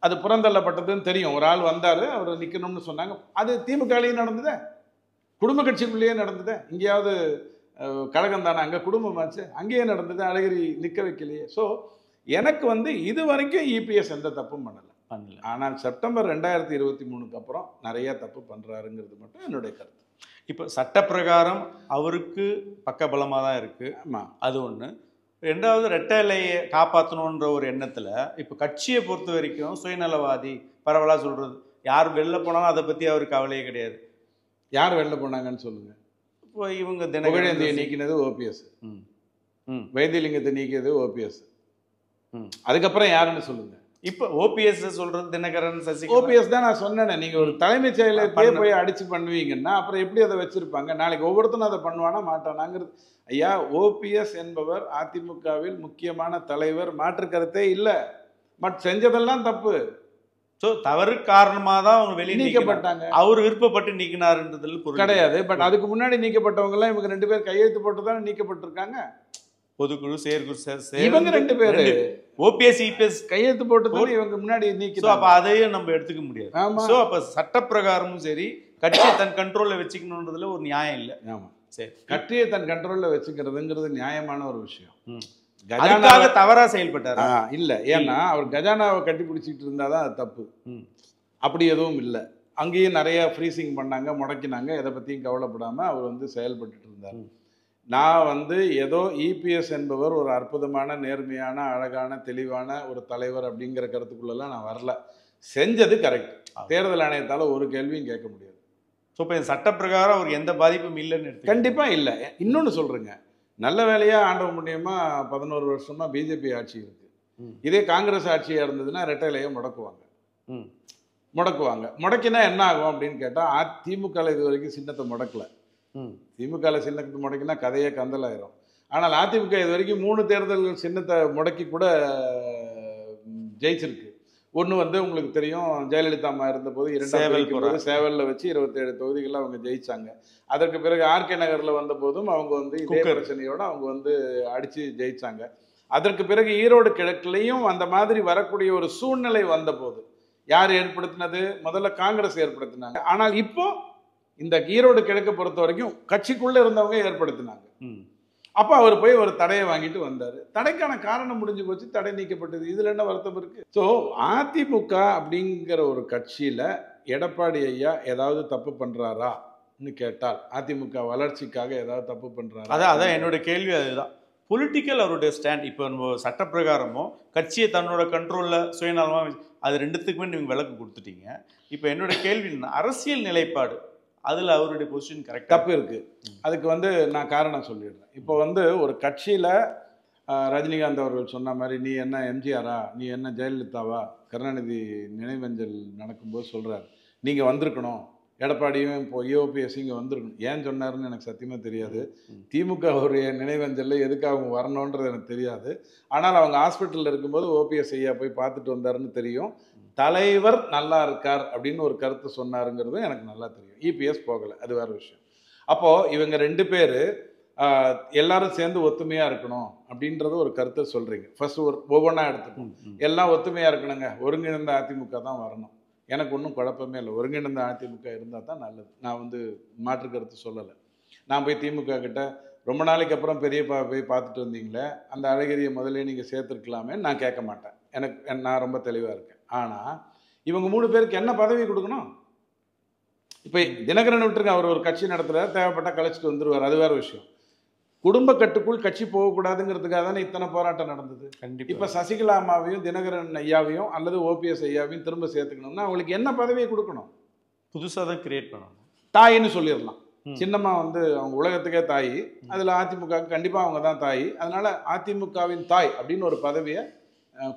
அது புறந்தள்ளப்பட்டதுன்னு தெரியும். ஒரு ஆள் வந்தார், அவர் நிற்கணும்னு சொன்னாங்க. அது திமுகலையும் நடந்ததே, குடும்ப கட்சிக்குள்ளேயே நடந்ததே. இங்கேயாவது கழகம் தானே, அங்கே குடும்பமாச்சு, அங்கேயே நடந்தது. அழகிரி நிற்க வைக்கலையே. ஸோ எனக்கு வந்து இது வரைக்கும் இபிஎஸ் எந்த தப்பும் பண்ணலை. ஆனால் செப்டம்பர் 2023க்கு அப்புறம் நிறைய தப்பு பண்ணுறாருங்கிறது மட்டும் என்னுடைய கருத்து. இப்போ சட்டப்பிரகாரம் அவருக்கு பக்கபலமாக தான் இருக்குது. ஆமாம், அது ஒன்று. ரெண்டாவது, ரெட்டைலையை காப்பாற்றணுன்ற ஒரு எண்ணத்தில் இப்போ கட்சியை பொறுத்த வரைக்கும் சுயநலவாதி பரவலாக சொல்கிறது. யார் வெளில போனாலும் அதை பற்றி அவருக்கு கவலையே கிடையாது. யார் வெளில போனாங்கன்னு சொல்லுங்கள். இப்போ இவங்க புகழேந்தியை நீக்கினது ஓபிஎஸ், வைத்தியலிங்கத்தை நீக்கியது ஓபிஎஸ். அதுக்கப்புறம் யாருன்னு சொல்லுங்கள். இப்போ ஓபிஎஸ் சொல்கிறது தினகரன், சசிகலா. ஓபிஎஸ் தான் நான் சொன்னேனே. நீங்கள் ஒரு தலைமைச் செயலகத்தையே போய் அடித்து பண்ணுவீங்கன்னா அப்புறம் எப்படி அதை வச்சுருப்பாங்க? நாளைக்கு ஒவ்வொருத்தரும் அதை பண்ணுவானா மாட்டானாங்கிறது. ஐயா, ஓபிஎஸ் என்பவர் அதிமுகவில் முக்கியமான தலைவர், மாற்று கருத்தே இல்லை. பட் செஞ்சதெல்லாம் தப்பு. ஸோ தவறு காரணமாக தான் அவங்க வெளியே நீக்கப்பட்டாங்க. அவர் விருப்பப்பட்டு நீக்கினார்ன்றதில் கிடையாது. பட் அதுக்கு முன்னாடி நீக்கப்பட்டவங்கலாம் இவங்க 2 பேர் கையெழுத்து போட்டு தானே நீக்கப்பட்டிருக்காங்க. பொதுக்குழு, செயற்குழு, இவங்க 2 பேர் ஓபிஎஸ் இபிஎஸ் கையெழுத்து போட்டு தான் இவங்க முன்னாடி நீக்கி. அப்போ அதையும் நம்ம எடுத்துக்க முடியாது. ஸோ அப்போ சட்டப்பிரகாரமும் சரி, கட்சியை தன் கண்ட்ரோலில் வச்சுக்கணுன்றதுல ஒரு நியாயம் இல்லை. ஆமாம், சரி. கட்சியை தன் கண்ட்ரோலில் வச்சுக்கிறதுங்கிறது நியாயமான ஒரு விஷயம். கஜானாவை தவறா செயல்பட்டார் இல்லை, ஏன்னா அவர் கஜானாவை கட்டி பிடிச்சிட்டு இருந்தாதான் அது தப்பு. அப்படி எதுவும் இல்லை. அங்கேயும் நிறைய ஃப்ரீசிங் பண்ணாங்க, முடக்கினாங்க. எதை பற்றியும் கவலைப்படாமல் அவர் வந்து செயல்பட்டு இருந்தார். நான் வந்து ஏதோ இபிஎஸ் என்பவர் ஒரு அற்புதமான, நேர்மையான, அழகான, தெளிவான ஒரு தலைவர் அப்படிங்கிற கருத்துக்குள்ளெல்லாம் நான் வரல. செஞ்சது கரெக்ட். தேர்தல் ஆணையத்தால் ஒரு கேள்வியும் கேட்க முடியாது. ஸோ இப்போ சட்டப்பிரகாரம் அவருக்கு எந்த பாதிப்பும் இல்லைன்னு கண்டிப்பாக இல்லை. இன்னொன்று சொல்கிறேங்க, நல்ல வேலையாக ஆண்டவ முடியுமா 11 வருஷமாக பிஜேபி ஆட்சி இருக்குது. இதே காங்கிரஸ் ஆட்சியாக இருந்ததுன்னா ரெட்டைலையை முடக்கினா என்ன ஆகும் அப்படின்னு கேட்டால், திமுகவில் இது வரைக்கும் சின்னத்தை முடக்கலை. திமுகவில் சின்னத்தை முடக்கினா கதையே கந்தலாயிரும். ஆனால் அதிமுக இது வரைக்கும் 3 தேர்தல்கள் சின்னத்தை முடக்கி கூட ஜெயிச்சிருக்கு. ஒன்று வந்து உங்களுக்கு தெரியும், ஜெயலலிதா அம்மா இருந்தபோது 2 சேவலில் வச்சு 27 தொகுதிகளில் அவங்க ஜெயிச்சாங்க. அதற்கு பிறகு ஆர்கே நகரில் வந்த போதும் அவங்க வந்து இதே பிரச்சனையோடு அவங்க வந்து அடித்து ஜெயிச்சாங்க. அதற்கு பிறகு ஈரோடு கிழக்குலையும் அந்த மாதிரி வரக்கூடிய ஒரு சூழ்நிலை வந்தபோது யார் ஏற்படுத்தினது? முதல்ல காங்கிரஸ் ஏற்படுத்தினாங்க. ஆனால் இப்போ இந்த ஈரோடு கிழக்கு பொறுத்த வரைக்கும் கட்சிக்குள்ளே இருந்தவங்க ஏற்படுத்தினாங்க. அப்போ அவர் போய் ஒரு தடையை வாங்கிட்டு வந்தார். தடைக்கான காரணம் முடிஞ்சு போச்சு, தடை நீக்கப்பட்டது. இதில் என்ன வருத்தம் இருக்குது? ஸோ அதிமுக அப்படிங்கிற ஒரு கட்சியில் எடப்பாடி ஐயா ஏதாவது தப்பு பண்ணுறாரான்னு கேட்டால், அதிமுக வளர்ச்சிக்காக ஏதாவது தப்பு பண்ணுறாரா? அதான் என்னோட கேள்வி. அதுதான் பொலிட்டிக்கல் அவருடைய ஸ்டாண்ட். இப்போ நம்ம சட்டப்பிரகாரமோ கட்சியை தன்னோட கண்ட்ரோலில் சுயநலமாக அது ரெண்டுத்துக்குமே நீங்கள் விளக்கு கொடுத்துட்டீங்க. இப்போ என்னோட கேள்வி என்ன, அரசியல் நிலைப்பாடு அதில் அவருடைய பொசிஷன் கரெக்ட் தப்பு இருக்குது. அதுக்கு வந்து நான் காரணம் சொல்லிடுறேன். இப்போ வந்து ஒரு கட்சியில் ரஜினிகாந்த் அவர்கள் சொன்ன மாதிரி, நீ என்ன எம்ஜிஆரா, நீ என்ன ஜெயலலிதாவா, கருணாநிதி நினைவஞ்சல் நடக்கும்போது சொல்கிறார், நீங்கள் வந்திருக்கணும், எடப்பாடியும் இப்போ இஓபிஎஸ் இங்கே வந்திருக்கணும். ஏன் சொன்னார்னு எனக்கு சத்தியமாக தெரியாது. திமுக ஒரு நினைவஞ்சலில் எதுக்கு அவங்க வரணுன்றது எனக்கு தெரியாது. ஆனால் அவங்க ஹாஸ்பிட்டலில் இருக்கும்போது ஓபிஎஸ் ஐயா போய் பார்த்துட்டு வந்தாருன்னு தெரியும். தலைவர் நல்லா இருக்கார் அப்படின்னு ஒரு கருத்து சொன்னாருங்கிறது எனக்கு நல்லா தெரியும். இபிஎஸ் போகலை, அது வேறு விஷயம். அப்போது இவங்க 2 பேர் எல்லாரும் சேர்ந்து ஒத்துமையாக இருக்கணும் அப்படின்றது ஒரு கருத்தை சொல்கிறீங்க. ஃபர்ஸ்ட் ஒவ்வொன்றா எடுத்துக்கணும். எல்லாம் ஒத்துமையாக இருக்கணுங்க, ஒருங்கிணைந்த அதிமுக தான் வரணும். எனக்கு ஒன்றும் குழப்பமே இல்லை. ஒருங்கிணைந்த அதிமுக இருந்தால் தான் நல்லது. நான் வந்து மாற்று கருத்து சொல்லலை. நான் போய் திமுக கிட்ட ரொம்ப நாளைக்கு அப்புறம் பெரியப்பா போய் பார்த்துட்டு வந்தீங்களே, அந்த அழகிரியை முதல்ல நீங்கள் சேர்த்துருக்கலாமே நான் கேட்க மாட்டேன். நான் ரொம்ப தெளிவாக இருக்கேன். ஆனால் இவங்க 3 பேருக்கு என்ன பதவி கொடுக்கணும்? இப்போ தினகரன் விட்டுருங்க, அவர் ஒரு கட்சி நடத்துகிறார், தேவைப்பட்டால் கழிச்சிட்டு வந்துடுவார், அது வேறு விஷயம். குடும்ப கட்டுக்குள் கட்சி போகக்கூடாதுங்கிறதுக்காக தானே இத்தனை போராட்டம் நடந்தது. கண்டிப்பாக. இப்போ சசிகலா அம்மாவையும் தினகரன் ஐயாவையும் அல்லது ஓபிஎஸ் ஐயாவையும் திரும்ப சேர்த்துக்கணும்னா அவங்களுக்கு என்ன பதவியை கொடுக்கணும்? புதுசாக தான் கிரியேட் பண்ணணும். தாயின்னு சொல்லிடலாம். சின்னம்மா வந்து அவங்க உலகத்துக்கே தாய், அதில் அதிமுகவுக்கு கண்டிப்பாக அவங்க தான் தாய். அதனால அதிமுகவின் தாய் அப்படின்னு ஒரு பதவியை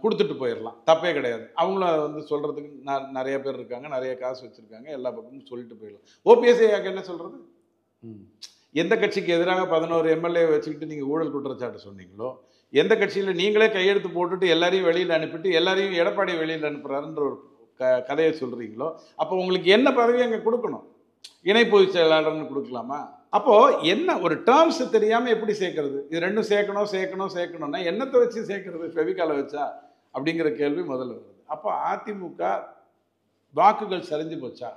கொடுத்துட்டு போயிடலாம், தப்பே கிடையாது. அவங்கள வந்து சொல்கிறதுக்கு நிறைய பேர் இருக்காங்க, நிறைய காசு வச்சுருக்காங்க, எல்லா பக்கமும் சொல்லிட்டு போயிடலாம். ஓபிஎஸ் ஐயாவுக்கு என்ன சொல்கிறது? எந்த கட்சிக்கு எதிராக 11 எம்எல்ஏ வச்சுக்கிட்டு நீங்கள் ஊழல் குற்றச்சாட்டு சொன்னீங்களோ, எந்த கட்சியில் நீங்களே கையெழுத்து போட்டுட்டு எல்லாரையும் வெளியில் அனுப்பிட்டு எல்லாரையும் எடப்பாடி வெளியில் அனுப்புறாருன்ற ஒரு கதையை சொல்கிறீங்களோ, அப்போ உங்களுக்கு என்ன பதவி அங்கே கொடுக்கணும்? இணை பொதுச் செயலாளர்னு கொடுக்கலாமா? அப்போது என்ன ஒரு டேர்ம்ஸ் தெரியாமல் எப்படி சேர்க்கறது? இது ரெண்டும் சேர்க்கணும்னா என்னத்தை வச்சு சேர்க்கறது? ஃபெவிகாலை வச்சா அப்படிங்கிற கேள்வி முதல்ல வருது. அப்போ அதிமுக வாக்குகள் சரிஞ்சு போச்சா?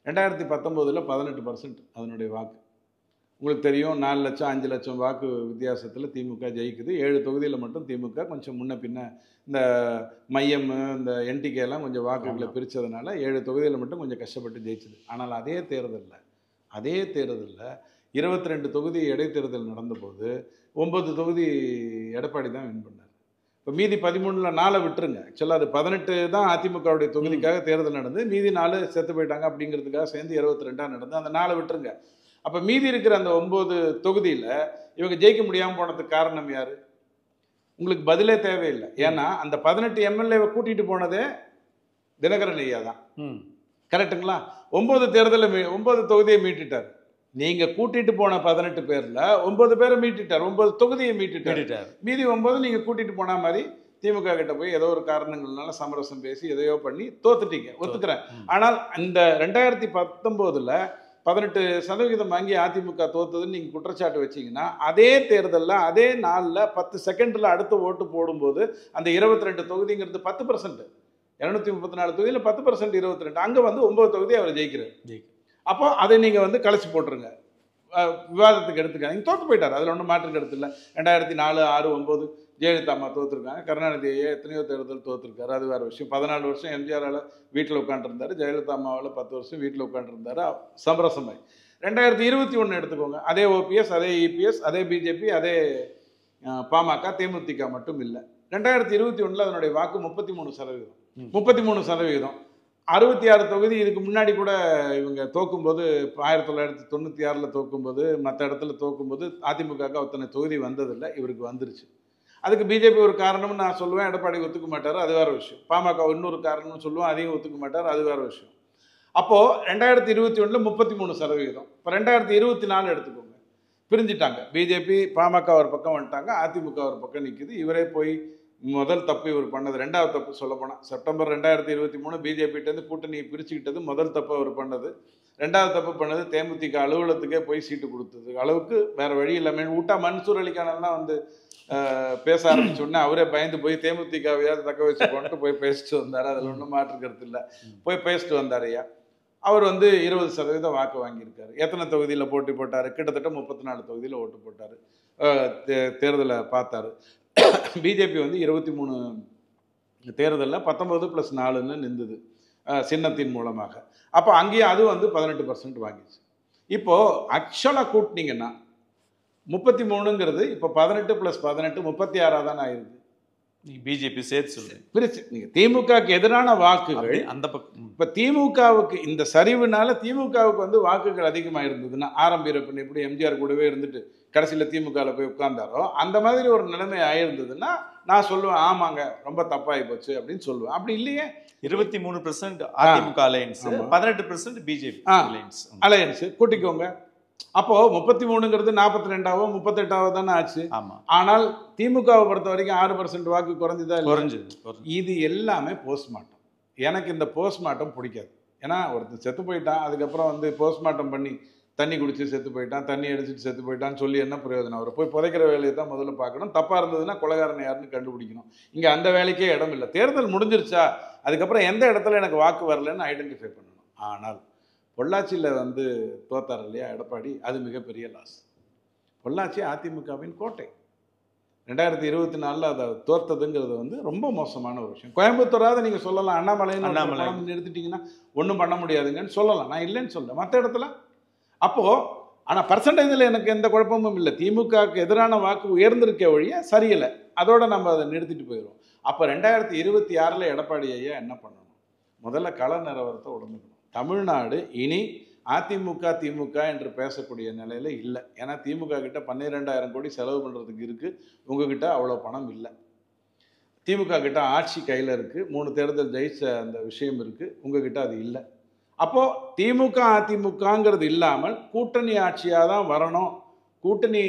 2019 18% அதனுடைய வாக்கு. உங்களுக்கு தெரியும், 4 லட்சம் 5 லட்சம் வாக்கு வித்தியாசத்தில் திமுக ஜெயிக்குது. 7 தொகுதியில் மட்டும் திமுக கொஞ்சம் முன்ன பின்ன இந்த மையம் இந்த என்டிகேலாம் கொஞ்சம் வாக்குகளை பிரித்ததுனால 7 தொகுதியில் மட்டும் கொஞ்சம் கஷ்டப்பட்டு ஜெயிச்சுது. ஆனால் அதே தேர்தலில் 22 தொகுதி இடைத்தேர்தல் நடந்தபோது 9 தொகுதி எடப்பாடி தான் வின் பண்ணார். இப்போ மீதி 13ல் 4 விட்டுருங்க. ஆக்சுவலாக அது 18 தான் அதிமுகவுடைய தொகுதிக்காக தேர்தல் நடந்து, மீதி 4 செத்து போயிட்டாங்க அப்படிங்கிறதுக்காக சேர்ந்து 22 நடந்து, அந்த 4 விட்டுருங்க. அப்போ மீதி இருக்கிற அந்த 9 தொகுதியில் இவங்க ஜெயிக்க முடியாமல் போனதுக்கு காரணம் யார்? உங்களுக்கு பதிலே தேவையில்லை. ஏன்னா அந்த 18 எம்எல்ஏவை கூட்டிகிட்டு போனதே தினகரன் ஐயா தான். கரெக்டுங்களா? 9 தொகுதியை மீட்டுட்டார். நீங்கள் கூட்டிகிட்டு போன 18 பேரில் 9 பேரை மீட்டுட்டார், 9 தொகுதியை மீட்டுட்டார். மீதி 9 நீங்கள் கூட்டிகிட்டு போன மாதிரி திமுக கிட்ட போய் ஏதோ ஒரு காரணங்கள்னால சமரசம் பேசி எதையோ பண்ணி தோத்துட்டீங்க, ஒத்துக்கிறேன். ஆனால் இந்த 2019 18% வாங்கி அதிமுக தோத்ததுன்னு நீங்கள் குற்றச்சாட்டு வச்சிங்கன்னா, அதே தேர்தலில் அதே நாளில் 10 செகண்டில் அடுத்த ஓட்டு போடும்போது அந்த 22 தொகுதிங்கிறது 10%. 234 தொகுதியில் 10% 22, அங்கே வந்து 9 தொகுதி அவர் ஜெயிக்கிறார். அப்போ அதை நீங்கள் வந்து கலைச்சி போட்டுருங்க, விவாதத்துக்கு எடுத்துக்காங்க. தோற்று போயிட்டார், அதில் ஒன்றும் மாற்று கருத்து இல்லை. 2004, 6, 9 ஜெயலலிதா அம்மா தோற்றுருக்காங்க. கருணாநிதி எத்தனையோ தேர்தல் தோற்றுருக்காரு, அது வேறு விஷயம். 14 வருஷம் எம்ஜிஆரால் வீட்டில் உட்காந்துருந்தார், ஜெயலலிதா அம்மாவால் 10 வருஷம் வீட்டில் உட்காந்துருந்தார் சமரசமாய். 2021 எடுத்துக்கோங்க, அதே ஓபிஎஸ், அதே இபிஎஸ், அதே பிஜேபி, அதே பாமக, தேமுதிக மட்டும் இல்லை. 2021 அதனுடைய வாக்கு 33%. 33%. 66 தொகுதி இதுக்கு முன்னாடி கூட இவங்க தோக்கும்போது 1996 தோக்கும்போது, மற்ற இடத்துல தோக்கும்போது அதிமுக அத்தனை தொகுதி வந்ததில்லை, இவருக்கு வந்துருச்சு. அதுக்கு பிஜேபி ஒரு காரணம்னு நான் சொல்லுவேன், எடப்பாடி ஒத்துக்க மாட்டார், அது வேறு விஷயம். பாமக இன்னொரு காரணம்னு சொல்லுவேன், அதையும் ஒத்துக்க மாட்டார், அது வேறு விஷயம். அப்போது 2021 33%. இப்போ 2024 எடுத்துக்கோங்க, பிரிஞ்சிட்டாங்க. பிஜேபி பாமக ஒரு பக்கம் வந்துட்டாங்க, அதிமுக ஒரு பக்கம் நிற்குது. இவரே போய் முதல் தப்பு இவர் பண்ணது, 2வது தப்பு சொல்ல போனால் செப்டம்பர் 2023 பிஜேபிகிட்டேருந்து கூட்டணியை பிரிச்சுக்கிட்டது முதல் தப்பு அவர் பண்ணது. 2வது தப்பு பண்ணது தேமுதிக அலுவலகத்துக்கே போய் சீட்டு கொடுத்தது அளவுக்கு வேறு வழி இல்லாமல் விட்டா. மன்சூர் அலிகானெல்லாம் வந்து பேச ஆரம்பிச்சோடனே அவரே பயந்து போய் தேமுதிகவையாவது தக்க வச்சு கொண்டு போய் பேசிட்டு வந்தார், அதில் ஒன்றும் மாற்றுக்கிறது இல்லை. போய் பேசிட்டு வந்தார் ஐயா. அவர் வந்து 20% வாக்கு வாங்கியிருக்காரு. எத்தனை தொகுதியில் போட்டி போட்டார்? கிட்டத்தட்ட 34 தொகுதியில் ஓட்டு போட்டார், தேர்தலை பார்த்தாரு. பிஜேபி வந்து 23 தேர்தலில் 19+4ன்னு நின்றுது சின்னத்தின் மூலமாக. அப்போ அங்கேயும் அது வந்து 18% வாங்கிச்சு. இப்போது ஆக்சுவலாக கூட்டினீங்கன்னா 33ங்கிறது இப்போ 18+18 36 தானே ஆயிருக்கு. பிஜேபி சேர்த்து சொல்லுங்க, பிரிச்சு நீங்கள் திமுகவுக்கு எதிரான வாக்குகள் அந்த பக்கம். இப்போ திமுகவுக்கு இந்த சரிவுனால திமுகவுக்கு வந்து வாக்குகள் அதிகமாக இருந்ததுன்னா, ஆரம்பிரப்பன் எப்படி எம்ஜிஆர் கூடவே இருந்துட்டு கடைசியில் திமுகவில் போய் உட்கார்ந்தாரோ அந்த மாதிரி ஒரு நிலைமை ஆயிருந்ததுன்னா நான் சொல்லுவேன், ஆமாங்க ரொம்ப தப்பாகி போச்சு அப்படின்னு சொல்லுவேன். அப்படி இல்லையே, 23% அதிமுக அலையன்ஸ், 18% பிஜேபி அலையன்ஸ் கூட்டிக்கோங்க. அப்போ 33ங்கிறது 42ஆவோ 38ஆவோ தானே ஆச்சு. ஆனால் திமுகவை பொறுத்த வரைக்கும் 6% வாக்கு குறைஞ்சுதான் குறைஞ்சது. இது எல்லாமே போஸ்ட்மார்ட்டம். எனக்கு இந்த போஸ்ட்மார்ட்டம் பிடிக்காது. ஏன்னா ஒருத்தர் செத்து போயிட்டான், அதுக்கப்புறம் வந்து போஸ்ட்மார்ட்டம் பண்ணி தண்ணி குடிச்சு செத்து போயிட்டான், தண்ணி அடிச்சுட்டு செத்து போயிட்டான்னு சொல்லி என்ன பிரயோஜனம்? அவரை போய் புதைக்கிற வேலையை தான் முதல்ல பார்க்கணும். தப்பாக இருந்ததுன்னா கொலைகாரனை யாருன்னு கண்டுபிடிக்கணும். இங்கே அந்த வேலைக்கே இடம் இல்லை. தேர்தல் முடிஞ்சிருச்சா, அதுக்கப்புறம் எந்த இடத்துல எனக்கு வாக்கு வரலன்னு ஐடென்டிஃபை பண்ணணும். ஆனால் பொள்ளாச்சியில் வந்து தோத்தார் இல்லையா எடப்பாடி, அது மிகப்பெரிய லாஸ். பொள்ளாச்சி அதிமுகவின் கோட்டை. 2024 அதை தோத்ததுங்கிறது வந்து ரொம்ப மோசமான ஒரு விஷயம். கோயம்புத்தூராவது நீங்கள் சொல்லலாம், அண்ணாமலைன்னு நிறுத்திட்டீங்கன்னா ஒன்றும் பண்ண முடியாதுங்கன்னு சொல்லலாம், நான் இல்லைன்னு சொல்கிறேன். மற்ற இடத்துல அப்போது ஆனால் பர்சன்டேஜில் எனக்கு எந்த குழப்பமும் இல்லை. திமுகவுக்கு எதிரான வாக்கு உயர்ந்திருக்க ஒழிய சரியில்லை. அதோட நம்ம அதை நிறுத்திட்டு போயிடுவோம். அப்போ 2026 எடப்பாடி ஐயா என்ன பண்ணணும்? முதல்ல கள நிலவரத்தை உடம்புக்கணும். தமிழ்நாடு இனி அதிமுக திமுக என்று பேசக்கூடிய நிலையில் இல்லை. ஏன்னா திமுக கிட்ட 12,000 கோடி செலவு பண்ணுறதுக்கு இருக்குது, உங்ககிட்ட அவ்வளோ பணம் இல்லை. திமுக கிட்ட ஆட்சி கையில் இருக்குது, 3 தேர்தல் ஜெயிச்ச அந்த விஷயம் இருக்குது, உங்ககிட்ட அது இல்லை. அப்போது திமுக அதிமுகங்கிறது இல்லாமல் கூட்டணி ஆட்சியாக தான் வரணும், கூட்டணி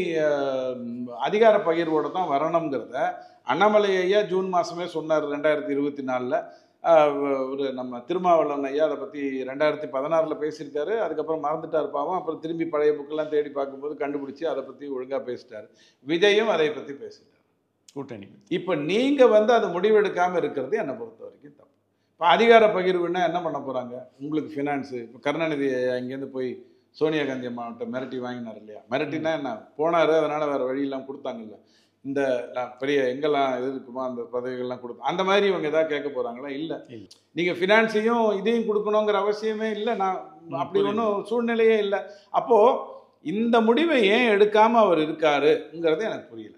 அதிகார பகிர்வோடு தான் வரணுங்கிறத அண்ணாமலை ஐயா ஜூன் மாதமே சொன்னார். 2024 ஒரு நம்ம திருமாவளவன் ஐயா அதை பற்றி 2016 பேசியிருக்காரு. அதுக்கப்புறம் மறந்துட்டார் பாவம். அப்புறம் திரும்பி பழைய புக்கெல்லாம் தேடி பார்க்கும்போது கண்டுபிடிச்சி அதை பற்றி ஒழுங்காக பேசிட்டார். விஜயும் அதை பற்றி பேசிட்டார், கூட்டணி. இப்போ நீங்கள் வந்து அது முடிவெடுக்காமல் இருக்கிறது என்னை பொறுத்த வரைக்கும் தப்பு. இப்போ அதிகார பகிர்வுன்னா என்ன பண்ண போகிறாங்க? உங்களுக்கு ஃபினான்ஸு, இப்போ கருணாநிதி இங்கேருந்து போய் சோனியா காந்தி அம்மாவட்ட மிரட்டி வாங்கினார் இல்லையா? மிரட்டினா என்ன, போனார், அதனால் வேறு வழியெல்லாம் கொடுத்தாங்கல்ல. இந்த பெரிய எங்கெல்லாம் எது இருக்குமோ அந்த பதவிகள்லாம் கொடுத்தோம், அந்த மாதிரி இவங்க எதாவது கேட்க போகிறாங்களா? இல்லை. நீங்கள் ஃபினான்ஸையும் இதையும் கொடுக்கணுங்கிற அவசியமே இல்லை. நான் அப்படி ஒன்றும் சூழ்நிலையே இல்லை. அப்போது இந்த முடிவை ஏன் எடுக்காமல் அவர் இருக்காருங்கிறது எனக்கு புரியல.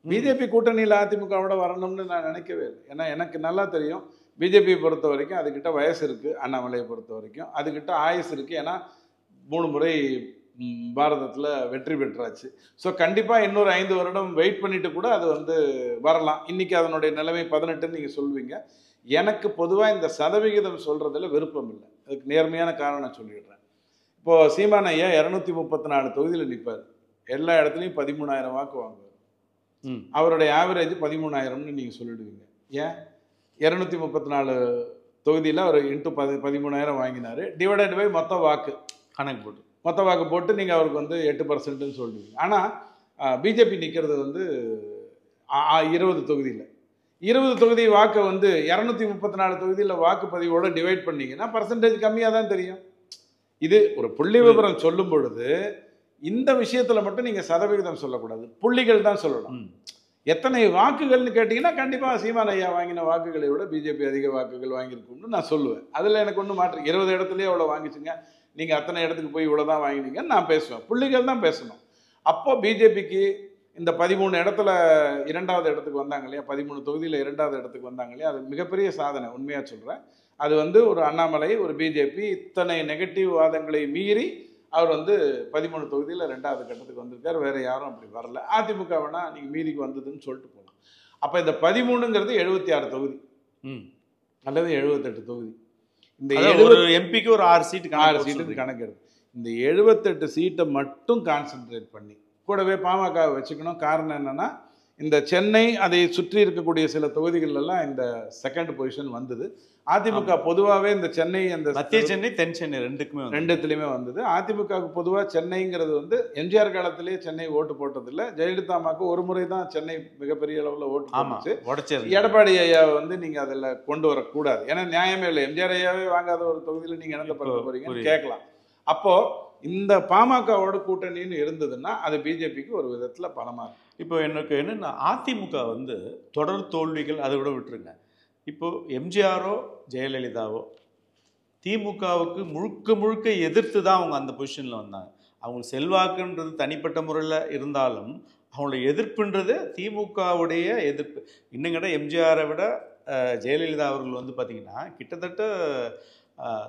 பிஜேபி கூட்டணியில் அதிமுகவோட வரணும்னு நான் நினைக்கவே இல்லை. ஏன்னா எனக்கு நல்லா தெரியும், பிஜேபியை பொறுத்த வரைக்கும் அதுக்கிட்ட வயசு இருக்குது, அண்ணாமலையை பொறுத்த வரைக்கும் அதுக்கிட்ட ஆயுசு இருக்குது. ஏன்னா 3 முறை பாரதத்தில் வெற்றி பெற்றாச்சு. ஸோ கண்டிப்பாக இன்னொரு 5 வருடம் வெயிட் பண்ணிட்டு கூட அது வந்து வரலாம். இன்றைக்கி அதனுடைய நிலைமை 18ன்னு நீங்கள் சொல்லுவீங்க. எனக்கு பொதுவாக இந்த சதவிகிதம் சொல்கிறதுல விருப்பம் இல்லை. அதுக்கு நேர்மையான காரணம் சொல்லிடுறேன். இப்போது சீமான் ஐயா 234 தொகுதியில் நிற்பார், எல்லா இடத்துலையும் 13,000 வாக்கு வாங்குவார். அவருடைய ஆவரேஜ் 13,000ன்னு நீங்கள் சொல்லிடுவீங்க. ஏன்? 234 தொகுதியில் அவர் இன்ட்டு 13,000 வாங்கினார், டிவைடட் பை மொத்த வாக்கு கணக்கு போட்டு நீங்கள் அவருக்கு வந்து 8%ன்னு சொல்லுவீங்க. ஆனால் பிஜேபி நிற்கிறது வந்து 20 தொகுதியில், 20 தொகுதி வாக்கை வந்து 234 தொகுதியில் வாக்குப்பதிவோடு டிவைட் பண்ணிங்கன்னா பர்சன்டேஜ் கம்மியாக தான் தெரியும். இது ஒரு புள்ளி விவரம் சொல்லும் பொழுது இந்த விஷயத்தில் மட்டும் நீங்கள் சதவிகிதம் சொல்லக்கூடாது, புள்ளிகள் தான் சொல்லணும். எத்தனை வாக்குகள்னு கேட்டிங்கன்னா கண்டிப்பாக சீமான் ஐயா வாங்கின வாக்குகளை விட பிஜேபி அதிக வாக்குகள் வாங்கியிருக்கும்னு நான் சொல்லுவேன். அதில் எனக்கு ஒன்றும் மாற்று, 20 இடத்துலேயே அவ்வளோ வாங்கிச்சுங்க, நீங்கள் அத்தனை இடத்துக்கு போய் இவ்வளோ தான் வாங்கினீங்கன்னு நான் பேசுவேன். புள்ளிகள் தான் பேசணும். அப்போ பிஜேபிக்கு இந்த 13 இடத்துல 2வது இடத்துக்கு வந்தாங்க இல்லையா, 13 தொகுதியில் 2வது இடத்துக்கு வந்தாங்க இல்லையா, அது மிகப்பெரிய சாதனை. உண்மையாக சொல்கிறேன். அது வந்து ஒரு அண்ணாமலை, ஒரு பிஜேபி இத்தனை நெகட்டிவ் வாதங்களை மீறி அவர் வந்து 13 தொகுதியில் 2வது கட்டத்துக்கு வந்திருக்கார். வேறு யாரும் அப்படி வரல. அதிமுக வேணா நீங்கள் மீதிக்கு வந்ததுன்னு சொல்லிட்டு போகலாம். அப்போ இந்த 13ங்கிறது 76 தொகுதி அல்லது 78 தொகுதி. இந்த எம்பிக்கு ஒரு 6 சீட்டு கணக்கு எடுத்து இந்த 78 சீட்டை மட்டும் கான்சென்ட்ரேட் பண்ணி கூடவே பாமக வச்சுக்கணும். காரணம் என்னன்னா, இந்த சென்னை அதை சுற்றி இருக்கக்கூடிய சில தொகுதிகளெல்லாம் இந்த 2nd பொசிஷன் வந்தது. அதிமுக பொதுவாகவே இந்த சென்னை, அந்த மத்திய சென்னை, தென் சென்னை ரெண்டுத்துலையுமே வந்தது. அதிமுகவுக்கு பொதுவாக சென்னைங்கிறது வந்து எம்ஜிஆர் காலத்திலேயே சென்னை ஓட்டு போட்டதில்லை. ஜெயலலிதா அம்மாவுக்கு ஒரு முறை தான் சென்னை மிகப்பெரிய அளவில் ஓட்டு போட்டுச்சு. எடப்பாடி ஐயா வந்து நீங்கள் அதில் கொண்டு வரக்கூடாது, ஏன்னா நியாயமே இல்லை. எம்ஜிஆர் ஐயாவே வாங்காத ஒரு தொகுதியில் நீங்கள் என்னத்தை பண்ண போறீங்கன்னு கேட்கலாம். அப்போது இந்த பாமகவோட கூட்டணின்னு இருந்ததுன்னா அது பிஜேபிக்கு ஒரு விதத்தில் பலமாக இருக்கும். இப்போ எனக்கு என்னென்னா, அதிமுக வந்து தொடர் தோல்விகள் அதை விட விட்டுருங்க. இப்போது எம்ஜிஆரோ ஜெயலலிதாவோ திமுகவுக்கு முழுக்க எதிர்த்து தான் அவங்க அந்த பொசிஷனில் வந்தாங்க. அவங்க செல்வாக்குன்றது தனிப்பட்ட முறையில் இருந்தாலும் அவங்களோட எதிர்ப்புன்றது திமுகவுடைய எதிர்ப்பு. இன்னும் கேட்டால் எம்ஜிஆரை விட ஜெயலலிதா அவர்கள் வந்து பார்த்திங்கன்னா கிட்டத்தட்ட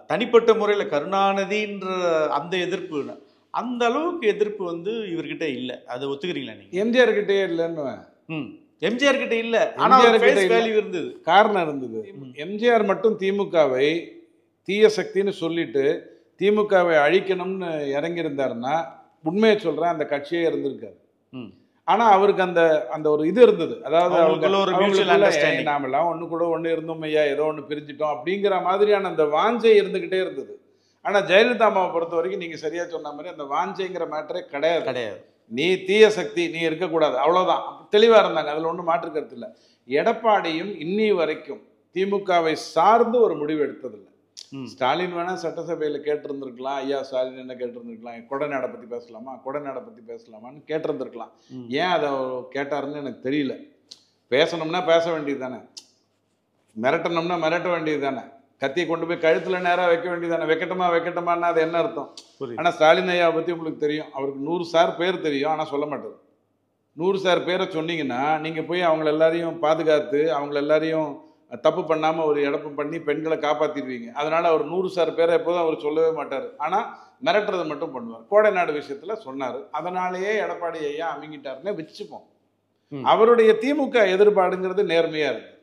தனிப்பட்ட முறையில் கருணாநிதின்ற அந்த எதிர்ப்பு, அந்த அளவுக்கு எதிர்ப்பு வந்து இவர்கிட்ட இல்லை. அதை ஒத்துக்கிறீங்களா நீங்கள்? எம்ஜிஆர் கிட்டே இல்லைன்னு. எம்ஜிஆர் கிட்ட இல்லை, ஆனால் வேல்யூ இருந்தது, காரணம் இருந்தது. எம்ஜிஆர் மட்டும் திமுகவை தீய சக்தின்னு சொல்லிட்டு திமுகவை அழிக்கணும்னு இறங்கியிருந்தாருன்னா உண்மையை சொல்கிறேன், அந்த கட்சியே இருந்திருக்காரு. ஆனால் அவருக்கு அந்த அந்த ஒரு இது இருந்தது, அதாவது நாமெல்லாம் ஒன்று கூட ஒன்று இருந்தோம் ஐயா, ஏதோ ஒன்று பிரிஞ்சிட்டோம் அப்படிங்கிற மாதிரியான அந்த வாஞ்சை இருந்துக்கிட்டே இருந்தது. ஆனால் ஜெயலலிதா அம்மாவை பொறுத்த வரைக்கும் நீங்கள் சரியாக சொன்ன மாதிரி அந்த வாஞ்சைங்கிற மேட்டரே கிடையாது. நீ தீய சக்தி, நீ இருக்கக்கூடாது, அவ்வளோதான். தெளிவாக இருந்தாங்க, அதில் ஒன்றும் மாற்று கருத்து இல்லை. எடப்பாடியும் இன்னி வரைக்கும் திமுகவை சார்ந்து ஒரு முடிவு எடுத்ததில்லை. ஸ்டாலின் வேணா சட்டசபையில் கேட்டிருந்துருக்கலாம், ஐயா ஸ்டாலின் என்ன கேட்டிருந்துருக்கலாம், கொடநாடை பற்றி பேசலாமா, கொடநாடை பற்றி பேசலாமான்னு கேட்டிருந்துருக்கலாம். ஏன் அதை கேட்டாருன்னு எனக்கு தெரியல. பேசணும்னா பேச வேண்டியது தானே, மிரட்டணும்னா மிரட்ட வேண்டியது தானே, கத்தியை கொண்டு போய் கழுத்தில் நேராக வைக்க வேண்டியது தானே. வைக்கட்டுமான்னா அது என்ன அர்த்தம்? ஆனால் ஸ்டாலின் ஐயாவை பற்றி உங்களுக்கு தெரியும், அவருக்கு 100 சார் பேர் தெரியும், ஆனால் சொல்ல மாட்டார். 100 சார் பேரை சொன்னீங்கன்னா நீங்கள் போய் அவங்கள எல்லாரையும் பாதுகாத்து அவங்கள எல்லாரையும் தப்பு பண்ணாமல் ஒரு இடப்பு பண்ணி பெண்களை காப்பாற்றிடுவீங்க. அதனால் அவர் 100 சார் பேரை எப்போதும் அவர் சொல்லவே மாட்டார், ஆனால் மிரட்டுறது மட்டும் பண்ணுவார். கோடைநாடு விஷயத்தில் சொன்னார், அதனாலேயே எடப்பாடி ஐயா அமைங்கிட்டாருன்னு வச்சுப்போம். அவருடைய திமுக எதிர்பாடுங்கிறது நேர்மையாக இருக்கு.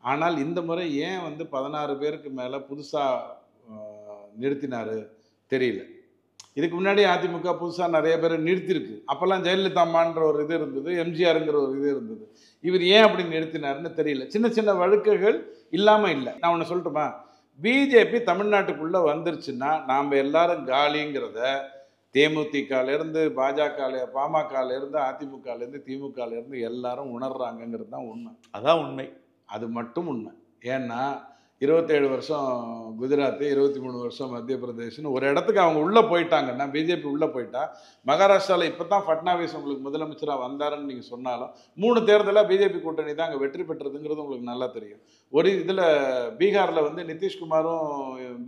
ஆனால் இந்த முறை ஏன் 16 பேருக்கு மேலே புதுசாக நிறுத்தினாரு தெரியல. இதுக்கு முன்னாடி அதிமுக புதுசாக நிறைய பேர் நிறுத்திருக்கு. அப்போல்லாம் ஜெயலலிதா அம்மான்ற ஒரு இது இருந்தது, எம்ஜிஆருங்கிற ஒரு இது இருந்தது. இவர் ஏன் அப்படி நிறுத்தினாருன்னு தெரியல. சின்ன சின்ன வழக்குகள் இல்லாமல் இல்லை. நான் ஒன்று சொல்லட்டுமா, பிஜேபி தமிழ்நாட்டுக்குள்ளே வந்துருச்சுன்னா நாம் எல்லாரும் காலிங்கிறத தேமுதிகலேருந்து பாமகலேருந்து அதிமுகலேருந்து திமுகலேருந்து எல்லாரும் உணர்றாங்கங்கிறது தான் உண்மை. அதான் உண்மை, அது மட்டும் உண்மை. ஏன்னா 27 வருஷம் குஜராத், 23 வருஷம் மத்திய பிரதேஷ்னு ஒரு இடத்துக்கு அவங்க உள்ளே போயிட்டாங்கன்னா, பிஜேபி உள்ளே போயிட்டா, மகாராஷ்டிராவில் இப்போ தான் ஃபட்னாவிஸ் உங்களுக்கு முதலமைச்சராக வந்தாருன்னு நீங்கள் சொன்னாலும் 3 தேர்தலாக பிஜேபி கூட்டணி தான் அங்கே வெற்றி பெற்றதுங்கிறது உங்களுக்கு நல்லா தெரியும். ஒரு இதில் பீகாரில் நிதிஷ்குமாரும்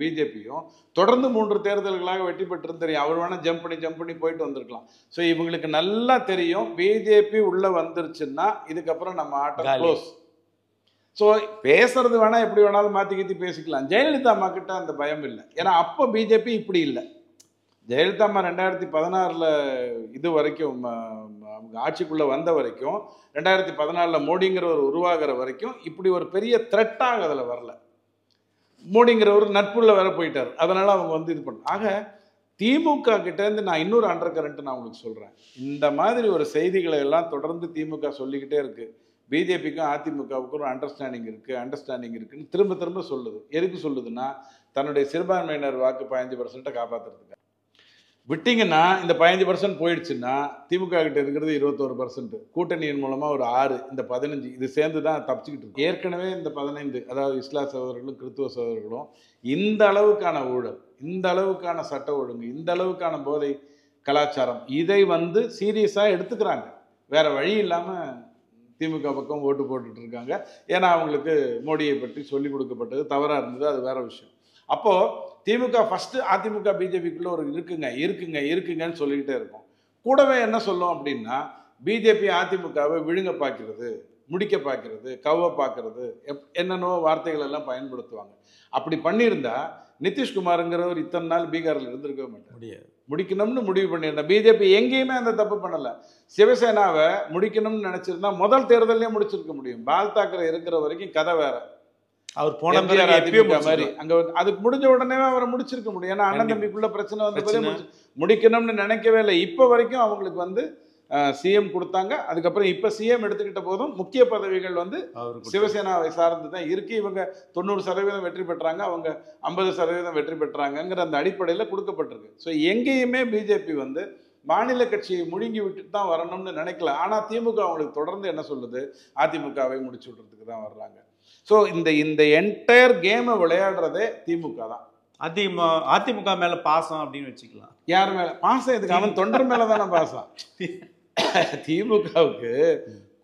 பிஜேபியும் தொடர்ந்து 3 தேர்தல்களாக வெற்றி பெற்றுன்னு தெரியும். அவர் வேணால் ஜம்ப் பண்ணி போயிட்டு வந்திருக்கலாம். ஸோ இவங்களுக்கு நல்லா தெரியும் பிஜேபி உள்ளே வந்துருச்சுன்னா இதுக்கப்புறம் நம்ம ஆட்டம் க்ளோஸ். ஸோ பேசுறது வேணால் எப்படி வேணாலும் மாற்றி பேசிக்கலாம். ஜெயலலிதா அம்மா கிட்ட அந்த பயம் இல்லை. ஏன்னா அப்போ பிஜேபி இப்படி இல்லை. ஜெயலலிதா அம்மா 2016 இது வரைக்கும் ஆட்சிக்குள்ளே வந்த வரைக்கும், 2014 மோடிங்கிறவர் உருவாகிற வரைக்கும் இப்படி ஒரு பெரிய த்ரெட்டாக அதில் வரல. மோடிங்கிறவர் நட்புள்ள வேற போயிட்டார். அதனால் அவங்க இது பண்ண. ஆக திமுக கிட்டேருந்து நான் இன்னொரு அண்டர் கரண்ட் நான் உங்களுக்கு சொல்கிறேன். இந்த மாதிரி ஒரு செய்திகளை எல்லாம் தொடர்ந்து திமுக சொல்லிக்கிட்டே இருக்குது. பிஜேபிக்கும் அதிமுகவுக்கும் ஒரு அண்டர்ஸ்டாண்டிங் இருக்குன்னு திரும்ப சொல்லுது. எதுக்கு சொல்லுதுன்னா, தன்னுடைய சிறுபான்மையினர் வாக்கு 15% காப்பாற்றுறதுக்கு. விட்டிங்கன்னா இந்த 15% போயிடுச்சுன்னா திமுக கிட்ட இருக்கிறது 21%, கூட்டணியின் மூலமாக ஒரு 6, இந்த 15 இது சேர்ந்து தான் தப்பிச்சுக்கிட்டு இருக்கு. ஏற்கனவே இந்த 15, அதாவது இஸ்லாம் சகோதரர்களும் கிறிஸ்துவ சகோதரர்களும் இந்த அளவுக்கான ஊழல், இந்த அளவுக்கான சட்ட ஒழுங்கு, இந்த அளவுக்கான போதை கலாச்சாரம், இதை சீரியஸாக எடுத்துக்கிறாங்க. வேற வழி இல்லாமல் திமுக பக்கம் ஓட்டு போட்டுட்டு இருக்காங்க. ஏன்னா அவங்களுக்கு மோடியை பற்றி சொல்லிக் கொடுக்கப்பட்டது தவறாக இருந்தது, அது வேற விஷயம். அப்போது திமுக ஃபஸ்ட்டு அதிமுக பிஜேபிக்குள்ளே ஒரு இருக்குங்கன்னு சொல்லிக்கிட்டே இருக்கும். கூடவே என்ன சொல்லும் அப்படின்னா, பிஜேபி அதிமுகவை விழுங்க பார்க்கிறது, முடிக்க பார்க்கிறது, கவ்வ பார்க்கறது, என்னென்னோ வார்த்தைகள் எல்லாம் பயன்படுத்துவாங்க. அப்படி பண்ணியிருந்தா நிதிஷ்குமாருங்கிறவர் இத்தனை நாள் பீகாரில் இருந்திருக்கவே மாட்டார். முடிக்கணும்னு முடிவு பண்ணியிருந்தா. பிஜேபி எங்கேயுமே அந்த தப்பு பண்ணலை. சிவசேனாவை முடிக்கணும்னு நினச்சிருந்தா முதல் தேர்தலே முடிச்சிருக்க முடியும். பால் தாக்கரே இருக்கிற வரைக்கும் கதை வேற. அவர் போன மாதிரி அங்கே அதுக்கு முடிஞ்ச உடனே அவரை முடிச்சிருக்க முடியும். ஏன்னா அண்ணன் தம்பிக்குள்ள பிரச்சனை முடிக்கணும்னு நினைக்கவே இல்லை. இப்போ வரைக்கும் அவங்களுக்கு சிஎம் கொடுத்தாங்க. அதுக்கப்புறம் இப்போ சிஎம் எடுத்துக்கிட்ட போதும் முக்கிய பதவிகள் சிவசேனாவை சார்ந்து தான் இருக்கு. இவங்க 90% வெற்றி பெற்றாங்க, அவங்க 50% வெற்றி பெற்றாங்கங்கிற அந்த அடிப்படையில் கொடுக்கப்பட்டிருக்கு. ஸோ எங்கேயுமே பிஜேபி மாநில கட்சியை முழுங்கி விட்டுட்டு தான் வரணும்னு நினைக்கல. ஆனால் திமுக அவங்களுக்கு தொடர்ந்து என்ன சொல்லுது, அதிமுகவை முடிச்சு விட்டுறதுக்கு தான் வர்றாங்க. ஸோ இந்த என்டையர் கேமை விளையாடுறதே திமுக தான். அதிமுக மேல பாசம் அப்படின்னு வச்சுக்கலாம். யார் மேல பாசம்? இதுக்கு அவன் தொண்டர் மேல தானே பாசம். திமுகவுக்கு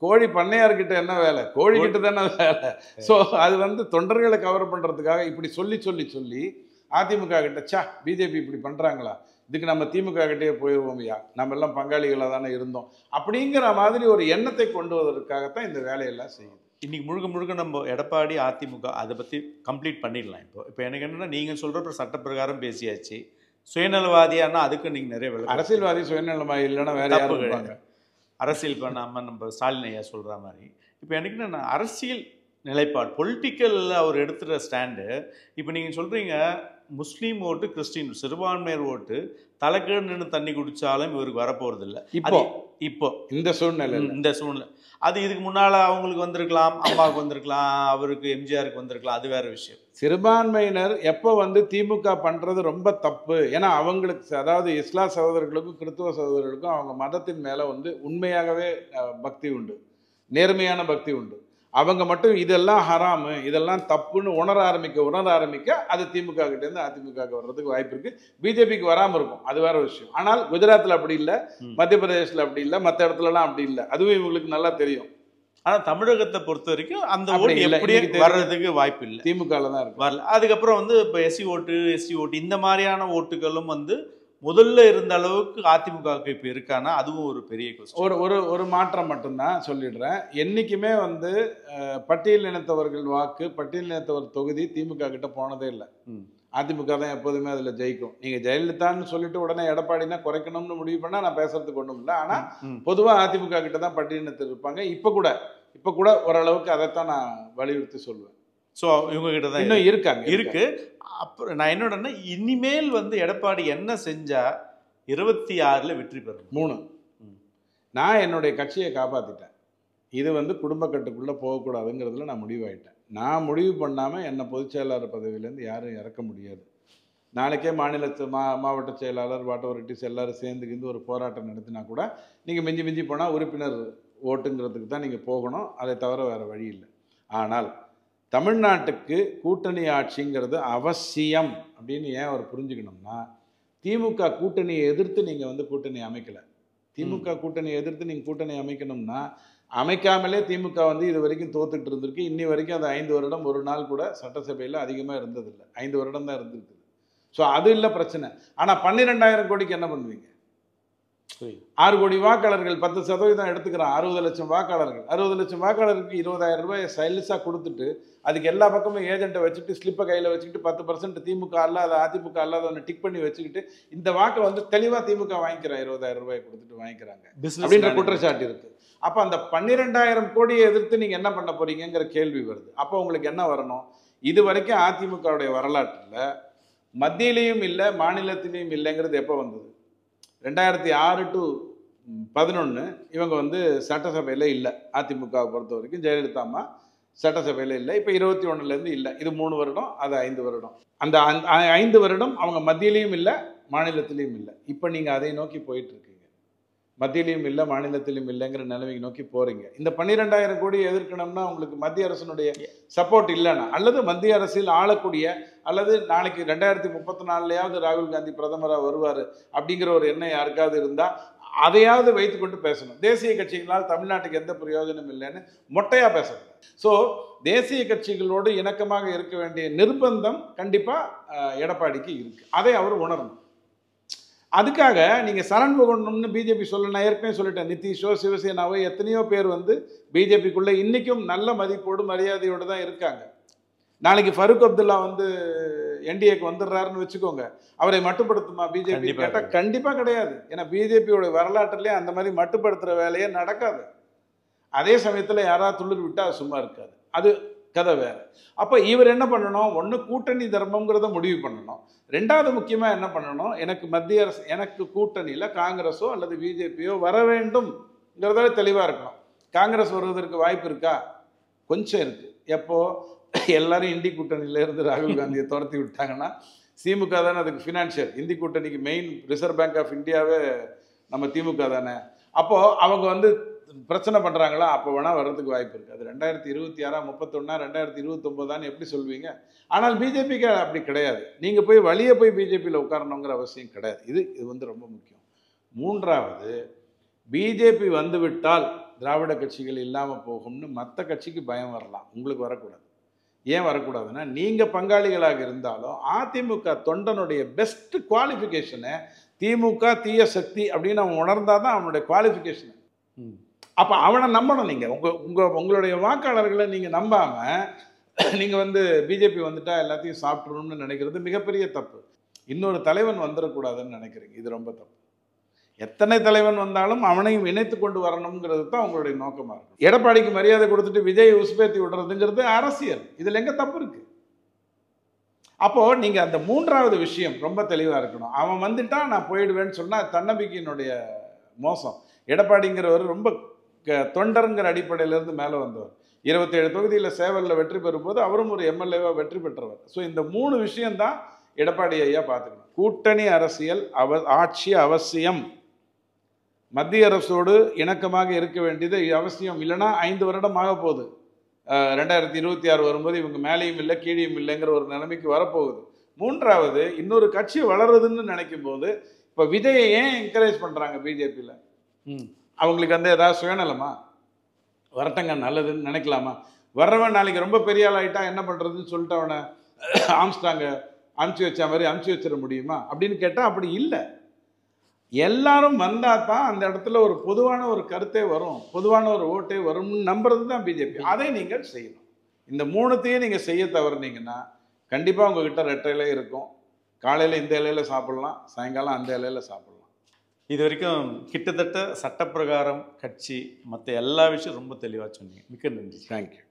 கோழி பண்ணையார்கிட்ட என்ன வேலை, கோழி கிட்ட தானே வேலை. ஸோ அது தொண்டர்களை கவர் பண்றதுக்காக இப்படி சொல்லி அதிமுக கிட்ட பிஜேபி இப்படி பண்றாங்களா, இதுக்கு நம்ம திமுக கிட்டே போயிடுவோம்யா, நம்ம எல்லாம் பங்காளிகளாக தானே இருந்தோம் அப்படிங்கிற மாதிரி ஒரு எண்ணத்தை கொண்டு வருவதற்காகத்தான் இந்த வேலையெல்லாம் செய்யுது. இன்னைக்கு முழுக்க நம்ம எடப்பாடி அதிமுக அதை பற்றி கம்ப்ளீட் பண்ணிடலாம். இப்போ எனக்கு என்னென்னா, நீங்கள் சொல்கிற சட்ட பிரகாரம் பேசியாச்சு. சுயநலவாதியானா அதுக்கு நீங்கள் நிறைய வேலை. அரசியல்வாதி சுயநலவாதி இல்லைன்னா வேற யாரும் இருப்பாங்க. அரசியல் பண்ணாமல் நம்ம ஸ்டாலின் ஐயா சொல்கிற மாதிரி. இப்போ எனக்கு என்னென்னா, அரசியல் நிலைப்பாடு பொலிட்டிக்கலில் அவர் எடுத்துகிற ஸ்டாண்டு. இப்போ நீங்கள் சொல்கிறீங்க முஸ்லீம் ஓட்டு, கிறிஸ்டின் சிறுபான்மையர் ஓட்டு தலைக்கீழ் நின்று தண்ணி குடித்தாலும் இவருக்கு வரப்போகிறதில்ல. இப்போ இந்த சூழ்நிலை அது இதுக்கு முன்னால் அவங்களுக்கு வந்திருக்கலாம், அம்மாவுக்கு வந்திருக்கலாம், அவருக்கு எம்ஜிஆருக்கு வந்திருக்கலாம், அது வேற விஷயம். சிறுபான்மையினர் எப்போ திமுக பண்ணுறது ரொம்ப தப்பு. ஏன்னா அவங்களுக்கு, அதாவது இஸ்லாம் சகோதரர்களுக்கும் கிறிஸ்துவ சகோதரர்களுக்கும் அவங்க மதத்தின் மேலே உண்மையாகவே பக்தி உண்டு, நேர்மையான பக்தி உண்டு. அவங்க மட்டும் இதெல்லாம் ஹராமு, இதெல்லாம் தப்புன்னு உணர ஆரம்பிக்க அது திமுக கிட்டேருந்து அதிமுகவுக்கு வர்றதுக்கு வாய்ப்பு இருக்கு. பிஜேபிக்கு வராமல் இருக்கும், அது வேற விஷயம். ஆனால் குஜராத்தில் அப்படி இல்லை, மத்திய பிரதேசத்தில் அப்படி இல்லை, மற்ற இடத்துலலாம் அப்படி இல்லை. அதுவும் இவங்களுக்கு நல்லா தெரியும். ஆனால் தமிழகத்தை பொறுத்த வரைக்கும் அந்த ஓட்டு எப்படி வர்றதுக்கு வாய்ப்பு இல்லை, திமுகவில் தான் இருக்கு. வரல. அதுக்கப்புறம் வந்து இப்போ எஸ்சி ஓட்டு, எஸ்டி ஓட்டு இந்த மாதிரியான ஓட்டுகளும் வந்து முதல்ல இருந்த அளவுக்கு அதிமுகவுக்கு இப்போ இருக்கானா, அதுவும் ஒரு பெரிய ஒரு மாற்றம் மட்டும்தான் சொல்லிடுறேன். என்னைக்குமே வந்து பட்டியல் இனத்தவர்கள் வாக்கு, பட்டியல் இனத்தவர் தொகுதி திமுக கிட்ட போனதே இல்லை. அதிமுக தான் எப்போதுமே அதில் ஜெயிக்கும். நீங்கள் ஜெயலலிதான்னு சொல்லிட்டு உடனே எடப்பாடினா குறைக்கணும்னு முடிவு பண்ணால் நான் பேசுறதுக்கு ஒன்றும் இல்லை. ஆனால் பொதுவாக அதிமுக கிட்ட தான் பட்டியலினத்தில் இருப்பாங்க. இப்போ கூட ஓரளவுக்கு அதைத்தான் நான் வலியுறுத்தி சொல்லுவேன். ஸோ இவங்க கிட்ட தான் இன்னும் இருக்கு. அப்புறம் நான் என்னோடனா இனிமேல் வந்து எடப்பாடி என்ன செஞ்சா 26ல் வெற்றி பெறும்? 3 நான் என்னுடைய கட்சியை காப்பாற்றிட்டேன். இது வந்து குடும்ப கட்டுக்குள்ளே போகக்கூடாதுங்கிறதுல நான் முடிவாயிட்டேன். நான் முடிவு பண்ணாமல் என்னை பொதுச் செயலாளர் பதவியிலேருந்து யாரும் இறக்க முடியாது. நாளைக்கே மாவட்ட செயலாளர், வாட்டவரிட்டிஸ் எல்லாரும் சேர்ந்துக்கிந்து ஒரு போராட்டம் நடத்தினா கூட நீங்கள் மிஞ்சி போனால் உறுப்பினர் ஓட்டுங்கிறதுக்கு தான் நீங்கள் போகணும். அதை தவிர வேறு வழி இல்லை. ஆனால் தமிழ்நாட்டுக்கு கூட்டணி ஆட்சிங்கிறது அவசியம் அப்படின்னு ஏன் அவர் புரிஞ்சுக்கணும்னா, திமுக கூட்டணியை எதிர்த்து நீங்கள் வந்து கூட்டணி அமைக்கலை. திமுக கூட்டணியை எதிர்த்து நீங்கள் கூட்டணி அமைக்கணும்னா, அமைக்காமலே திமுக வந்து இது வரைக்கும் தோத்துக்கிட்டு இருந்திருக்கு. இன்னி வரைக்கும் அது 5 வருடம் ஒரு நாள் கூட சட்டசபையில் அதிகமாக இருந்ததில்லை. 5 வருடம் தான் இருந்திருக்குது. ஸோ அது இல்லை பிரச்சனை. ஆனால் 12,000 கோடிக்கு என்ன பண்ணுவீங்க? 6 கோடி வாக்காளர்கள் 10% எடுத்துக்கிறான். 60 லட்சம் வாக்காளர்கள். 60 லட்சம் வாக்காளருக்கு 20,000 ரூபாய் சைலஸாக கொடுத்துட்டு அதுக்கு எல்லா பக்கமும் ஏஜென்ட்டை வச்சுட்டு ஸ்லிப்பை கையில் வச்சுக்கிட்டு 10% திமுக அல்லாத அதிமுக அல்லாத டிக் பண்ணி வச்சுக்கிட்டு இந்த வாக்கை வந்து தெளிவாக திமுக வாங்கிக்கிறான். 20,000 ரூபாய் கொடுத்துட்டு வாங்கிக்கிறாங்க அப்படின்ற குற்றச்சாட்டு இருக்கு. அப்போ அந்த 12,000 கோடியை எதிர்த்து நீங்கள் என்ன பண்ண போறீங்கிற கேள்வி வருது. அப்போ உங்களுக்கு என்ன வரணும்? இது வரைக்கும் அதிமுகவுடைய வரலாற்றில் மத்தியிலையும் இல்லை, மாநிலத்திலையும் இல்லைங்கிறது எப்போ வந்தது? 2006 to 2011 இவங்க வந்து சட்டசபையில் இல்லை. அதிமுகவை பொறுத்த வரைக்கும் ஜெயலலிதா அம்மா சட்டசபையில் இல்லை. இப்போ 21லேருந்து இல்லை. இது 3 வருடம், அது 5 வருடம். அந்த 5 வருடம் அவங்க மத்தியிலையும் இல்லை, மாநிலத்திலையும் இல்லை. இப்போ நீங்கள் அதை நோக்கி போயிட்டு இருக்கீங்க. மத்தியிலையும் இல்லை, மாநிலத்திலையும் இல்லைங்கிற நிலைமைக்கு நோக்கி போகிறீங்க. இந்த 12,000 கோடி எதிர்க்கணும்னா உங்களுக்கு மத்திய அரசினுடைய சப்போர்ட் இல்லைன்னா, அல்லது மத்திய அரசில் ஆளக்கூடிய, அல்லது நாளைக்கு 2034லையாவது ராகுல் காந்தி பிரதமராக வருவார் அப்படிங்கிற ஒரு எண்ணம் யாருக்காவது இருந்தால் அதையாவது வைத்துக்கொண்டு பேசணும். தேசிய கட்சிகளால் தமிழ்நாட்டுக்கு எந்த பிரயோஜனம் இல்லைன்னு மொட்டையாக பேசணும். ஸோ தேசிய கட்சிகளோடு இணக்கமாக இருக்க வேண்டிய நிர்பந்தம் கண்டிப்பாக எடப்பாடிக்கு இருக்குது. அதை அவர் உணரணும். அதுக்காக நீங்கள் சரண் போகணும்னு பிஜேபி சொல்ல, நான் ஏற்கனவே சொல்லிட்டேன். நிதிஷோ சிவசேனாவோ எத்தனையோ பேர் வந்து பிஜேபிக்குள்ளே இன்றைக்கும் நல்ல மதிப்போடு மரியாதையோடு தான் இருக்காங்க. நாளைக்கு ஃபருக் அப்துல்லா வந்து என்டிஏக்கு வந்துடுறாருன்னு வச்சுக்கோங்க, அவரை மட்டுப்படுத்துமா பிஜேபி கேட்டால் கண்டிப்பாக கிடையாது. ஏன்னா பிஜேபியோட வரலாற்றுலேயே அந்த மாதிரி மட்டுப்படுத்துகிற வேலையே நடக்காது. அதே சமயத்தில் யாராவது துளிர் விட்டால் சும்மா இருக்காது. அது கதை வேறு. அப்போ இவர் என்ன பண்ணணும்? ஒன்று கூட்டணி தர்மங்கிறத முடிவு பண்ணணும். ரெண்டாவது முக்கியமாக என்ன பண்ணணும்? எனக்கு மத்திய அரசு, எனக்கு கூட்டணியில் காங்கிரஸோ அல்லது பிஜேபியோ வர வேண்டும்ங்கிறதால தெளிவாக இருக்கணும். காங்கிரஸ் வருவதற்கு வாய்ப்பு இருக்கா? கொஞ்சம் இருக்குது. எப்போ எல்லாரும் இந்தி கூட்டணியிலேருந்து ராகுல் காந்தியை துரத்தி விட்டாங்கன்னா, திமுக தானே அதுக்கு ஃபினான்ஷியல். இந்தி கூட்டணிக்கு மெயின் ரிசர்வ் பேங்க் ஆஃப் இந்தியாவே நம்ம திமுக தானே. அப்போது அவங்க வந்து பிரச்சனை பண்ணுறாங்களா? அப்போ வேணால் வர்றதுக்கு வாய்ப்பு இருக்குது. அது 2026, 31, 2029 எப்படி சொல்வீங்க? ஆனால் பிஜேபிக்கு அப்படி கிடையாது. நீங்கள் போய் வழியே போய் பிஜேபியில் உட்காரணுங்கிற அவசியம் கிடையாது. இது வந்து ரொம்ப முக்கியம். மூன்றாவது, பிஜேபி வந்துவிட்டால் திராவிட கட்சிகள் இல்லாமல் போகும்னு மற்ற கட்சிக்கு பயம் வரலாம், உங்களுக்கு வரக்கூடாது. ஏன் வரக்கூடாதுன்னா, நீங்கள் பங்காளிகளாக இருந்தாலும் அதிமுக தொண்டனுடைய பெஸ்ட் குவாலிஃபிகேஷனை திமுக தீய சக்தி அப்படின்னு அவன் உணர்ந்தால் தான் அவனுடைய குவாலிஃபிகேஷனு. அப்போ அவனை நம்பணும். நீங்கள் உங்களுடைய வாக்காளர்களை நீங்கள் நம்பாமல் நீங்கள் வந்து பிஜேபி வந்துட்டால் எல்லாத்தையும் சாப்பிட்றணும்னு நினைக்கிறது மிகப்பெரிய தப்பு. இன்னொரு தலைவன் வந்துடக்கூடாதுன்னு நினைக்கிறீங்க, இது ரொம்ப தப்பு. எத்தனை தலைவன் வந்தாலும் அவனையும் இணைத்து கொண்டு வரணுங்கிறது தான் உங்களுடைய நோக்கமாக இருக்கும். எடப்பாடிக்கு மரியாதை கொடுத்துட்டு விஜயை உசுப்பேத்தி விடுறதுங்கிறது அரசியல். இதில் எங்கே தப்பு இருக்குது? அப்போது நீங்கள் அந்த மூன்றாவது விஷயம் ரொம்ப தெளிவாக இருக்கணும். அவன் வந்துட்டா நான் போயிடுவேன்னு சொன்னால் தன்னம்பிக்கையினுடைய மோசம். எடப்பாடிங்கிறவர் ரொம்ப தொண்டருங்கிற அடிப்படையிலேருந்து மேலே வந்தவர். 27 தொகுதியில் சேவலில் வெற்றி பெறும்போது அவரும் ஒரு எம்எல்ஏவாக வெற்றி பெற்றவர். ஸோ இந்த 3 விஷயம்தான் எடப்பாடி ஐயா பார்த்துக்கணும். கூட்டணி அரசியல் ஆட்சி அவசியம். மத்திய அரசோடு இணக்கமாக இருக்க வேண்டியது அவசியம். இல்லைனா 5 வருடம் ஆக போகுது. 2026 வரும்போது இவங்க மேலேயும் இல்லை கீழேயும் இல்லைங்கிற ஒரு நிலைமைக்கு வரப்போகுது. மூன்றாவது, இன்னொரு கட்சி வளருதுன்னு நினைக்கும் போது இப்போ விஜயை ஏன் என்கரேஜ் பண்ணுறாங்க பிஜேபியில்? அவங்களுக்கு வந்து ஏதாவது சுயநலமா? வரட்டங்க நல்லதுன்னு நினைக்கலாமா? வர்றவன் நாளைக்கு ரொம்ப பெரிய ஆள் ஆகிட்டா என்ன பண்ணுறதுன்னு சொல்லிட்டு அவனை ஆம்ஸ்டாங்க அனுப்பிச்சி வச்ச மாதிரி அனுப்பிச்சி வச்சிட முடியுமா அப்படின்னு கேட்டால் அப்படி இல்லை. எல்லாரும் வந்தால் தான் அந்த இடத்துல ஒரு பொதுவான ஒரு கருத்தே வரும், பொதுவான ஒரு ஓட்டே வரும்னு நம்புறது தான் பிஜேபி. அதை நீங்கள் செய்யணும். இந்த மூணுத்தையும் நீங்கள் செய்ய தவறுனீங்கன்னா கண்டிப்பாக உங்ககிட்ட ரெட்டை இலை இருக்கும். காலையில் இந்த இலையில் சாப்பிட்லாம், சாயங்காலம் அந்த இலையில் சாப்பிட்லாம். இது வரைக்கும் கிட்டத்தட்ட சட்டப்பிரகாரம் கட்சி மற்ற எல்லா விஷயம் ரொம்ப தெளிவாக சொன்னீங்க. மிக்க நன்றி. தேங்க்யூ.